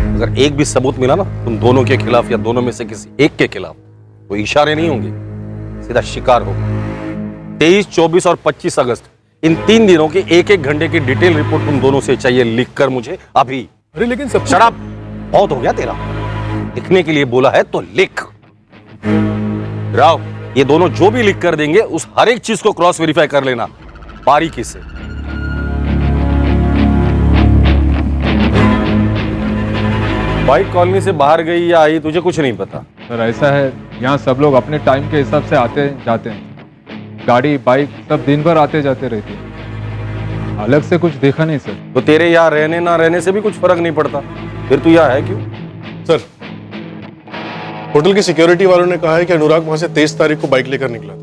अगर एक भी सबूत मिला ना तुम दोनों के खिलाफ या दोनों में से किसी एक के खिलाफ, तो इशारे नहीं होंगे, सीधा शिकार होगा। 23, 24 और 25 अगस्त, इन 3 दिनों की 1-1 घंटे की डिटेल रिपोर्ट तुम दोनों से चाहिए, लिख कर मुझे अभी। अरे लेकिन सब शराब बहुत हो गया तेरा, लिखने के लिए बोला है तो लिख। राव, ये दोनों जो भी लिख कर देंगे उस हर एक चीज को क्रॉस वेरीफाई कर लेना बारीकी से। बाइक कॉलोनी से बाहर गई या आई तुझे कुछ नहीं पता? सर ऐसा है, यहाँ सब लोग अपने टाइम के हिसाब से आते जाते हैं। गाड़ी बाइक सब दिन भर आते जाते रहते हैं। अलग से कुछ देखा नहीं सर। तो तेरे यहाँ रहने ना रहने से भी कुछ फर्क नहीं पड़ता, फिर तू यहाँ है क्यों? सर, होटल की सिक्योरिटी वालों ने कहा है कि अनुराग वहां से 23 तारीख को बाइक लेकर निकला था।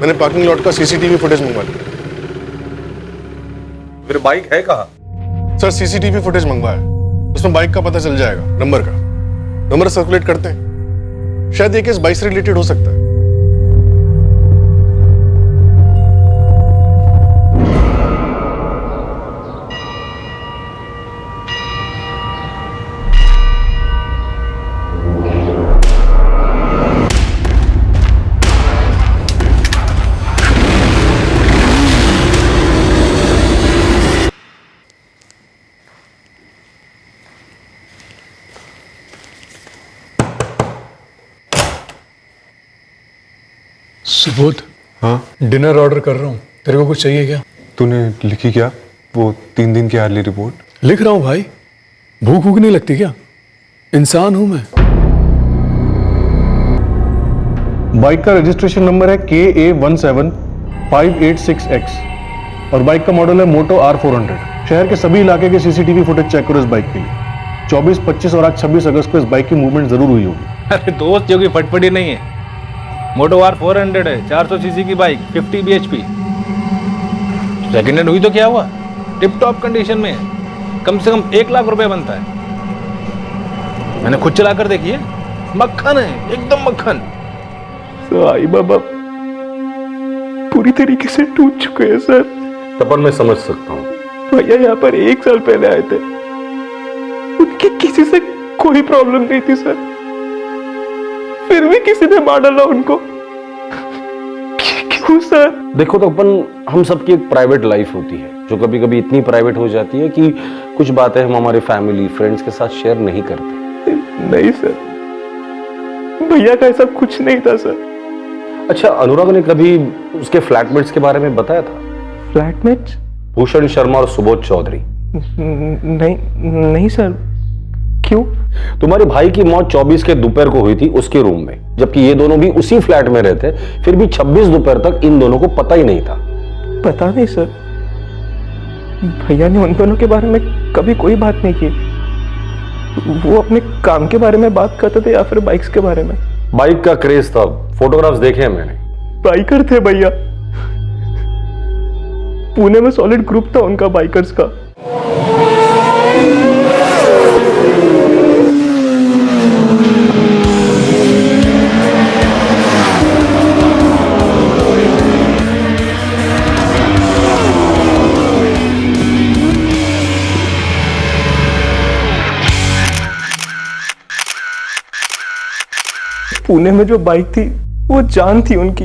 मैंने पार्किंग लॉट का सीसीटीवी फुटेज मंगवा लिया। फिर बाइक है कहाँ? सर, सीसीटीवी फुटेज मंगवाया, उसमें बाइक का पता चल जाएगा, नंबर सर्कुलेट करते हैं, शायद ये केस बाइक से रिलेटेड हो सकता है। सुबोध, हाँ डिनर ऑर्डर कर रहा हूँ, तेरे को कुछ चाहिए क्या? तूने लिखी क्या वो 3 दिन की हार्ली रिपोर्ट? लिख रहा हूँ भाई, भूख भूख नहीं लगती क्या? इंसान हूं मैं। बाइक का रजिस्ट्रेशन नंबर है KA17586X और बाइक का मॉडल है मोटो R400। शहर के सभी इलाके के सीसीटीवी फुटेज चेक करो इस बाइक के लिए। 24, 25 और आज 26 अगस्त को इस बाइक की मूवमेंट जरूर हुई होगी। अरे दोस्त, जो कि फटफटी नहीं है, मोटो R400 है, 400 सीसी की बाइक, 50 bhp। सेकेंड हैंड हुई तो क्या हुआ, टिप टॉप कंडीशन में है, कम से कम 1 लाख रुपए बनता है। मैंने खुद चला कर देखी है, मक्खन है, एकदम मक्खन। आई बाबा पूरी तरीके से टूट चुके हैं सर। तपन, मैं समझ सकता हूँ। भैया यहाँ पर 1 साल पहले आए थे, उनकी किसी से कोई प्रॉब्लम नहीं थी सर, फिर भी किसी ने मार डाला उनको। क्यों सर? देखो तपन, हम सबकी एक प्राइवेट लाइफ होती है जो कभी कभी इतनी प्राइवेट हो जाती है कि कुछ बातें हम हमारे फैमिली फ्रेंड्स के साथ शेयर नहीं करते। नहीं सर, भैया का ऐसा कुछ नहीं था सर। अच्छा, अनुराग ने कभी उसके फ्लैटमेट्स के बारे में बताया था? फ्लैटमेट्स? भूषण शर्मा और सुबोध चौधरी। नहीं सर। क्यों? तुम्हारे भाई की मौत 24 के दोपहर को हुई थी उसके रूम में, जबकि ये दोनों भी उसी फ्लैट में रहते, फिर भी 26 दोपहर तक इन दोनों को पता ही नहीं था। पता नहीं सर, भैया ने उन दोनों के बारे में कभी कोई बात नहीं की। वो अपने काम के बारे में बात करते थे या फिर बाइक्स के बारे में? बाइक का क्रेज था, फोटोग्राफ्स देखे हैं मैंने। बाइकर थे भैया, पुणे में सॉलिड ग्रुप था उनका बाइकर्स का। पुणे में जो बाइक थी वो जान थी उनकी।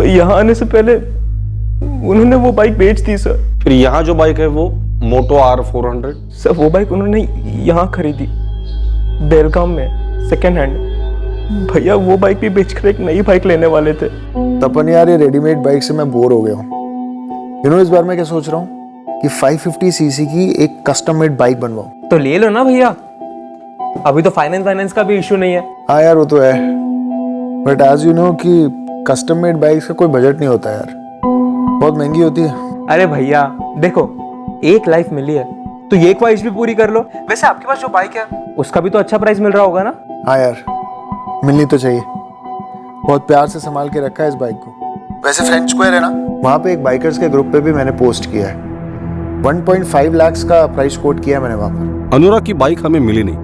यहाँ आने से पहले उन्होंने वो बाइक बेच दी सर। फिर यहाँ जो बाइक है वो मोटो R400? सर वो बाइक उन्होंने यहाँ खरीदी, बेलगाम में, सेकेंड हैंड। भैया वो बाइक भी बेचकर एक नई बाइक लेने वाले थे। तपन यार, ये रेडीमेड बाइक से मैं बोर हो गया हूँ। इस बार मैं क्या सोच रहा हूँ कि 550 सीसी की एक कस्टम मेड बाइक बनवाऊं। तो ले लो ना भैया, अभी तो फाइनेंस का भी इश्यू नहीं है। हाँ यार, वो तो है, बट एज यू नो कि कस्टम मेड बाइक्स का कोई बजट नहीं होता यार, बहुत महंगी होती है। अरे भैया देखो, एक लाइफ मिली है तो ये ख्वाहिश भी पूरी कर लो। वैसे आपके पास जो बाइक है उसका भी तो अच्छा प्राइस मिल रहा होगा ना? हाँ यार, मिलनी तो चाहिए। बहुत प्यार से संभाल के रखा है इस बाइक को। वैसे फ्रेंच स्क्वायर है ना, वहाँ पे एक बाइकर्स के ग्रुप पे भी मैंने पोस्ट किया है। 1.5 लाख का प्राइस कोट किया मैंने वहाँ पर। अनुराग की बाइक हमें मिली नहीं।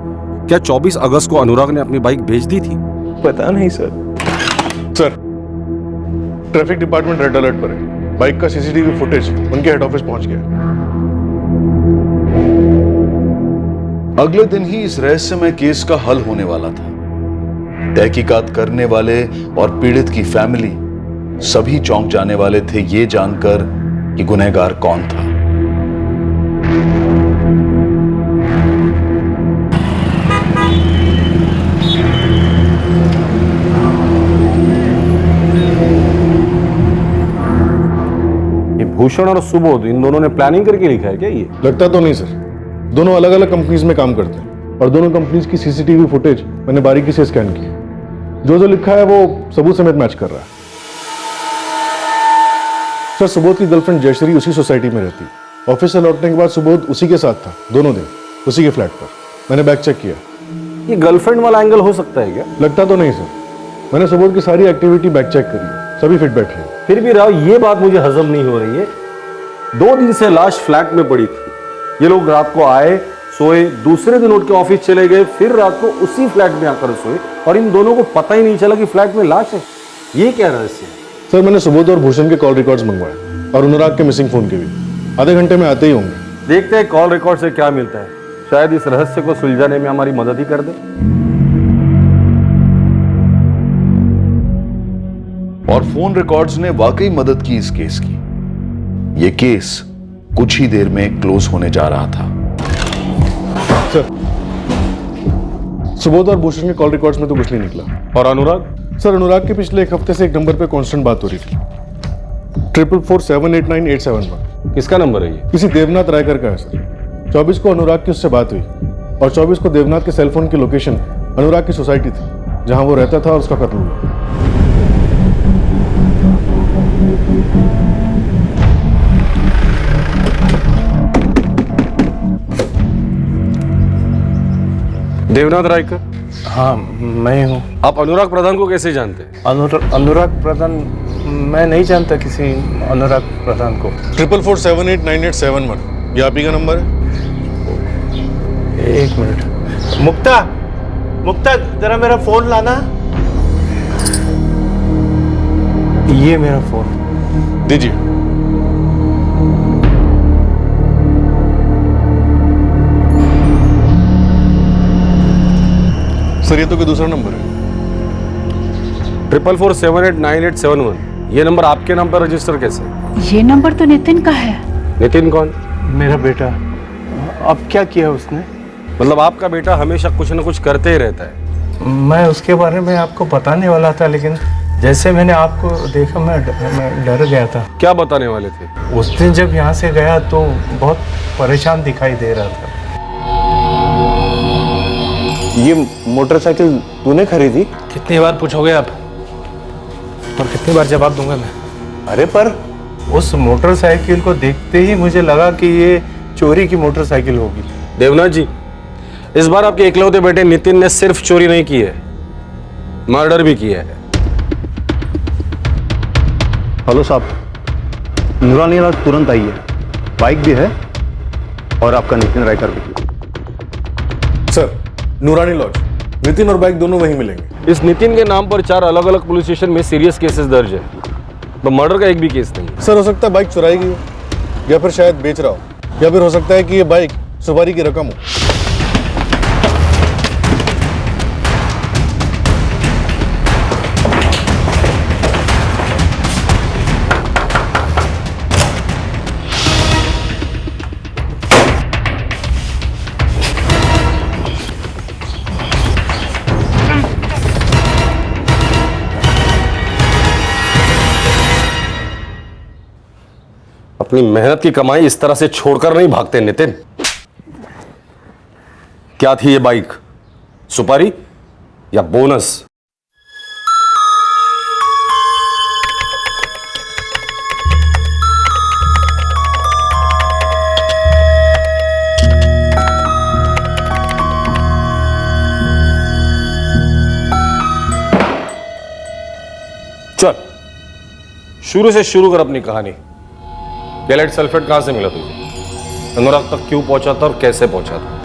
क्या 24 अगस्त को अनुराग ने अपनी बाइक बेच दी थी? पता नहीं sir. Sir, traffic department red alert पर है। बाइक का सीसीटीवी फुटेज उनके हेड ऑफिस पहुंच गया। अगले दिन ही इस रहस्यमय केस का हल होने वाला था। तहकीकात करने वाले और पीड़ित की फैमिली सभी चौंक जाने वाले थे ये जानकर कि गुनहगार कौन था। भूषण और सुबोध इन दोनों ने प्लानिंग करके लिखा है क्या ये? लगता तो नहीं सर, दोनों अलग अलग कंपनीज में काम करते हैं और दोनों कंपनीज की सीसीटीवी फुटेज मैंने बारीकी से स्कैन की है। जो जो लिखा है वो सबूत समेत मैच कर रहा है। सर, सुबोध की गर्लफ्रेंड जयश्री उसी सोसाइटी में रहती है। ऑफिस से लौटने के बाद सुबोध उसी के साथ था दोनों दिन, उसी के फ्लैट पर। मैंने बैग चेक किया। ये गर्लफ्रेंड वाला एंगल हो सकता है क्या? लगता तो नहीं सर, मैंने सुबोध की सारी एक्टिविटी बैग चेक करी है, सभी फिट बैठे हैं। फिर भी राव, ये बात मुझे हजम नहीं हो रही है। 2 दिन से लाश फ्लैट में पड़ी थी, ये लोग रात को आए, सोए, दूसरे दिन उठ के ऑफिस चले गए, फिर रात को उसी फ्लैट में आकर सोए और इन दोनों को पता ही नहीं चला कि फ्लैट में लाश है। ये क्या रहस्य है? सर, मैंने सुबोध और भूषण के कॉल रिकॉर्ड्स मंगवाए और अनुराग के मिसिंग फोन के भी। आधे घंटे में आते ही होंगे। देखते हैं कॉल रिकॉर्ड से क्या मिलता है, शायद इस रहस्य को सुलझाने में हमारी मदद ही कर दे। और फोन रिकॉर्ड्स ने वाकई मदद की इस केस की। ये केस कुछ ही देर में क्लोज होने जा रहा था। सर, सुबोध और भूषण के कॉल रिकॉर्ड्स में तो कुछ नहीं निकला। और अनुराग? सर, अनुराग के पिछले 1 हफ्ते से एक नंबर पे कांस्टेंट बात हो रही थी, 4447898871। किसका नंबर है ये? किसी देवनाथ रायकर का है सर। 24 को अनुराग की उससे बात हुई और 24 को देवनाथ के सेलफोन की लोकेशन अनुराग की सोसाइटी थी जहां वो रहता था और उसका कत्ल हुआ। देवनाथ रायकर? हाँ, मैं हूँ। आप अनुराग प्रधान को कैसे जानते हैं? अनुराग प्रधान? मैं नहीं जानता किसी अनुराग प्रधान को। 4447898871 ये आप ही का नंबर है? 1 मिनट। मुक्ता जरा मेरा फोन लाना। ये मेरा फोन दीजिए। सर, ये तो कोई दूसरा नंबर है। 4447898871 ये नंबर आपके नाम पर रजिस्टर कैसे? ये नंबर तो नितिन का है। नितिन कौन? मेरा बेटा। अब क्या किया उसने? मतलब आपका बेटा हमेशा कुछ न कुछ करते ही रहता है। मैं उसके बारे में आपको बताने वाला था, लेकिन जैसे मैंने आपको देखा मैं डर गया था। क्या बताने वाले थे? उस दिन जब यहाँ से गया तो बहुत परेशान दिखाई दे रहा था। ये मोटरसाइकिल तूने खरीदी? कितनी बार पूछोगे आप और कितनी बार जवाब दूंगा मैं? अरे पर उस मोटरसाइकिल को देखते ही मुझे लगा कि ये चोरी की मोटरसाइकिल होगी। देवनाथ जी, इस बार आपके इकलौते बेटे नितिन ने सिर्फ चोरी नहीं की है, मर्डर भी किया है। हेलो साहब, नूरानी लाल तुरंत आइए। बाइक भी है और आपका नितिन रायकर भी। सर, नूरानी लॉज, नितिन और बाइक दोनों वहीं मिलेंगे। इस नितिन के नाम पर 4 अलग अलग पुलिस स्टेशन में सीरियस केसेस दर्ज है, तो मर्डर का एक भी केस नहीं। सर, हो सकता है बाइक चुराई गई हो या फिर शायद बेच रहा हो, या फिर हो सकता है कि ये बाइक सुपारी की रकम हो। अपनी मेहनत की कमाई इस तरह से छोड़कर नहीं भागते नितिन। क्या थी ये बाइक? सुपारी या बोनस? चल शुरू से शुरू कर अपनी कहानी। केलाइट सल्फेट कहां से मिला तुझे? अनुराग तक क्यों पहुंचा था और कैसे पहुंचा था?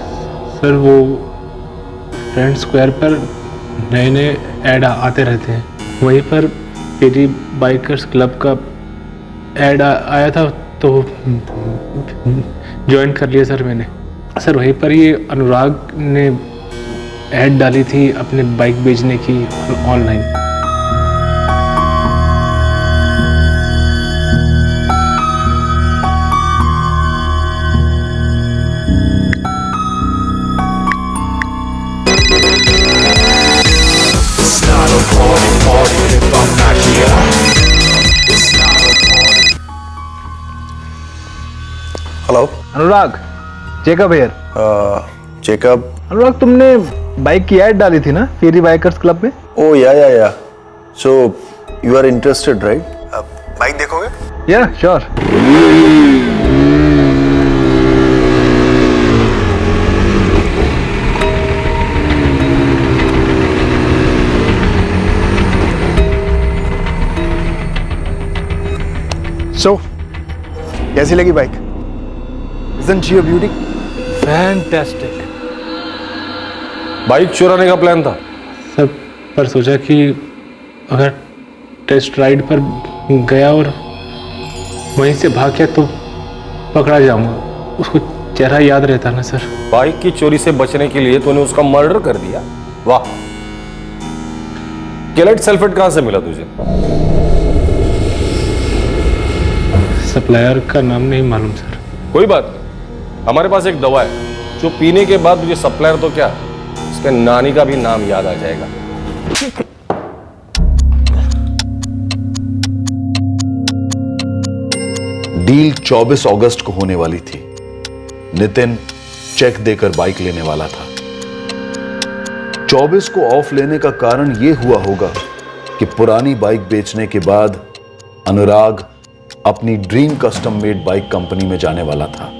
सर, वो फ्रेंड स्क्वायर पर नए नए ऐड आते रहते हैं, वहीं पर पेरी बाइकर्स क्लब का ऐड आया था तो ज्वाइन कर लिया सर मैंने। सर, वहीं पर ये अनुराग ने ऐड डाली थी अपने बाइक बेचने की online. Anurag, checkup here. Checkup. Anurag, तुमने बाइक की ऐड डाली थी ना फेरी बाइकर्स क्लब में? Oh yeah so you are interested right? Bike देखोगे? Yeah sure. सो कैसी लगी bike? Isn't she a beauty? Fantastic. Bike चुराने का प्लान था सर, पर सोचा कि अगर टेस्ट राइड पर गया और वहीं से भाग गया तो पकड़ा जाऊंगा। उसको चेहरा याद रहता ना सर। बाइक की चोरी से बचने के लिए तूने उसका मर्डर कर दिया। वाह। केलाइट सल्फेट कहां से मिला तुझे? सप्लायर का नाम नहीं मालूम सर। कोई बात नहीं, हमारे पास एक दवा है जो पीने के बाद तुझे सप्लायर तो क्या, उसके नानी का भी नाम याद आ जाएगा। डील 24 अगस्त को होने वाली थी। नितिन चेक देकर बाइक लेने वाला था। 24 को ऑफ लेने का कारण यह हुआ होगा कि पुरानी बाइक बेचने के बाद अनुराग अपनी dream custom made bike company में जाने वाला था।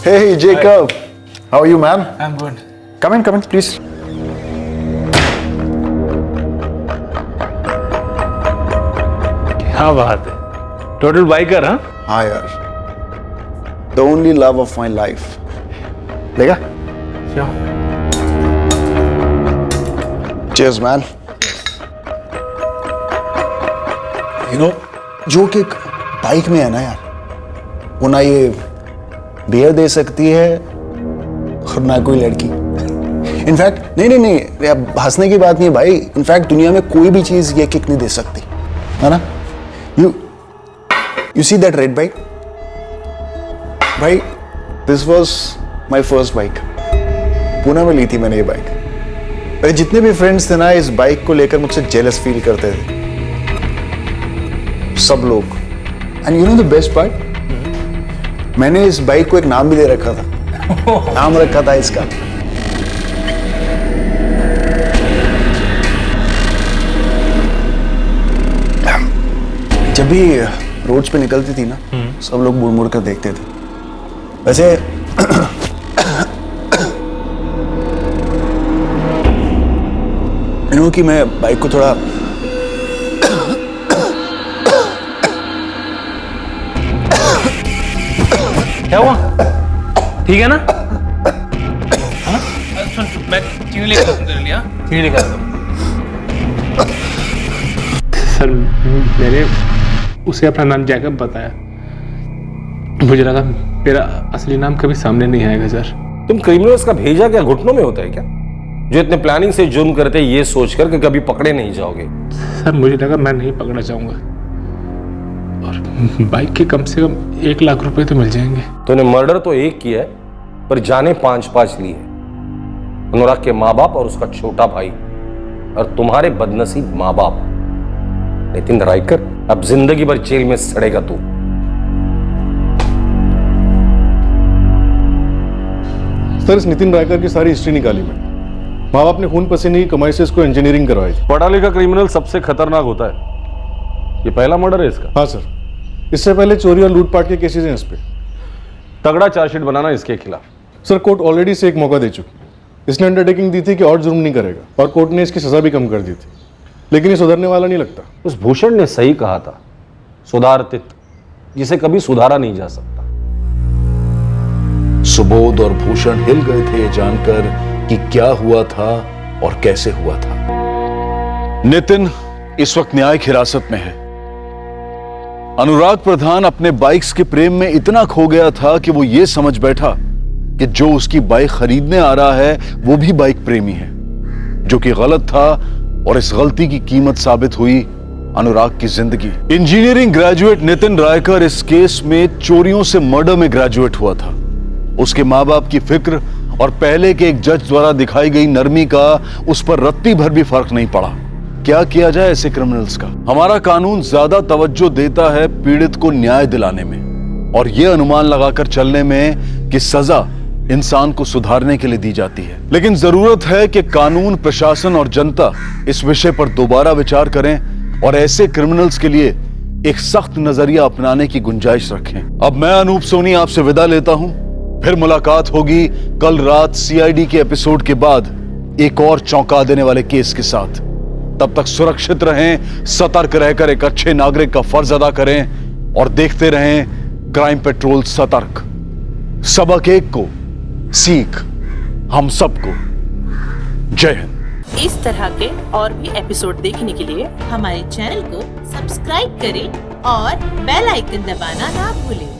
Hey Jacob, how are you man? I'm good. Come in please. क्या बात है, टोटल बाइकर? हाँ यार, the only love of my life. लेगा? Cheers man. You know, जो कि एक बाइक में है ना यार, वो ना ये बियर दे सकती है और ना कोई लड़की। इनफैक्ट नहीं, अब हंसने की बात नहीं है भाई। इनफैक्ट दुनिया में कोई भी चीज ये किक नहीं दे सकती, है ना? You see that red bike? भाई, this was my first bike. Pune में ली थी मैंने ये बाइक। अरे जितने भी फ्रेंड्स थे ना इस बाइक को लेकर मुझसे जेलस फील करते थे, सब लोग। And you know the best part, मैंने इस बाइक को एक नाम भी दे रखा था। नाम रखा था इसका जब भी रोड्स पे निकलती थी ना, सब लोग मुड़ मुड़ कर देखते थे। वैसे यू नो कि मैं बाइक को थोड़ा क्या हुआ? ठीक है ना? हाँ? सुन, मैं चीनी लेकर आता हूँ तेरे लिए। चीनी लेकर आता हूँ। सर, मैंने उसे अपना नाम जैकब बताया। मुझे लगा मेरा असली नाम कभी सामने नहीं आएगा सर। तुम क्रिमिनल्स का भेजा क्या घुटनों में होता है क्या, जो इतने प्लानिंग से जुर्म करते ये सोचकर कि कभी पकड़े नहीं जाओगे? सर, मुझे लगा मैं नहीं पकड़ा जाऊंगा और बाइक के कम से कम 1 लाख रुपए तो मिल जाएंगे। तूने मर्डर तो एक किया है, पर जाने 5-5 ली है। अनुराग के माँ बाप और उसका छोटा भाई, और तुम्हारे बदनसीब माँ बाप। नितिन रायकर, अब जिंदगी भर जेल में सड़ेगा तू। सर, इस नितिन रायकर की सारी हिस्ट्री निकाली मैंने। माँ बाप ने खून पसीने की कमाई से इसको इंजीनियरिंग करवाई थी। पढ़ा लिखा क्रिमिनल सबसे खतरनाक होता है। ये पहला मर्डर है इसका? हाँ सर, इससे पहले चोरी और लूटपाट के केसेस हैं इस पे। तगड़ा चार्जशीट बनाना इसके खिलाफ। सर, कोर्ट ऑलरेडी से एक मौका दे चुकी। इसने अंडरटेकिंग दी थी कि और जुर्म नहीं करेगा, और कोर्ट ने इसकी सजा भी कम कर दी थी, लेकिन ये सुधरने वाला नहीं लगता। उस भूषण ने सही कहा था, सुधारतित जिसे कभी सुधारा नहीं जा सकता। सुबोध और भूषण हिल गए थे ये जानकर कि क्या हुआ था और कैसे हुआ था। नितिन इस वक्त न्यायिक हिरासत में है। अनुराग प्रधान अपने बाइक्स के प्रेम में इतना खो गया था कि वो ये समझ बैठा कि जो उसकी बाइक खरीदने आ रहा है वो भी बाइक प्रेमी है, जो कि गलत था। और इस गलती की कीमत साबित हुई अनुराग की जिंदगी। इंजीनियरिंग ग्रेजुएट नितिन रायकर इस केस में चोरियों से मर्डर में ग्रेजुएट हुआ था। उसके माँ बाप की फिक्र और पहले के एक जज द्वारा दिखाई गई नरमी का उस पर रत्ती भर भी फर्क नहीं पड़ा। क्या किया जाए ऐसे क्रिमिनल्स का? हमारा कानून ज्यादा तवज्जो देता है पीड़ित को न्याय दिलाने में और यह अनुमान लगाकर चलने में कि सजा इंसान को सुधारने के लिए दी जाती है। लेकिन जरूरत है कि कानून, प्रशासन और जनता इस विषय पर दोबारा विचार करें और ऐसे क्रिमिनल्स के लिए एक सख्त नजरिया अपनाने की गुंजाइश रखें। अब मैं अनूप सोनी आपसे विदा लेता हूं। फिर मुलाकात होगी कल रात सीआईडी के एपिसोड के बाद एक और चौंका देने वाले केस के साथ। तब तक सुरक्षित रहें, सतर्क रहकर एक अच्छे नागरिक का फर्ज अदा करें और देखते रहें क्राइम पेट्रोल सतर्क। सबक एक को, सीख हम सबको। जय हिंद। इस तरह के और भी एपिसोड देखने के लिए हमारे चैनल को सब्सक्राइब करें और बेल आइकन दबाना ना भूलें।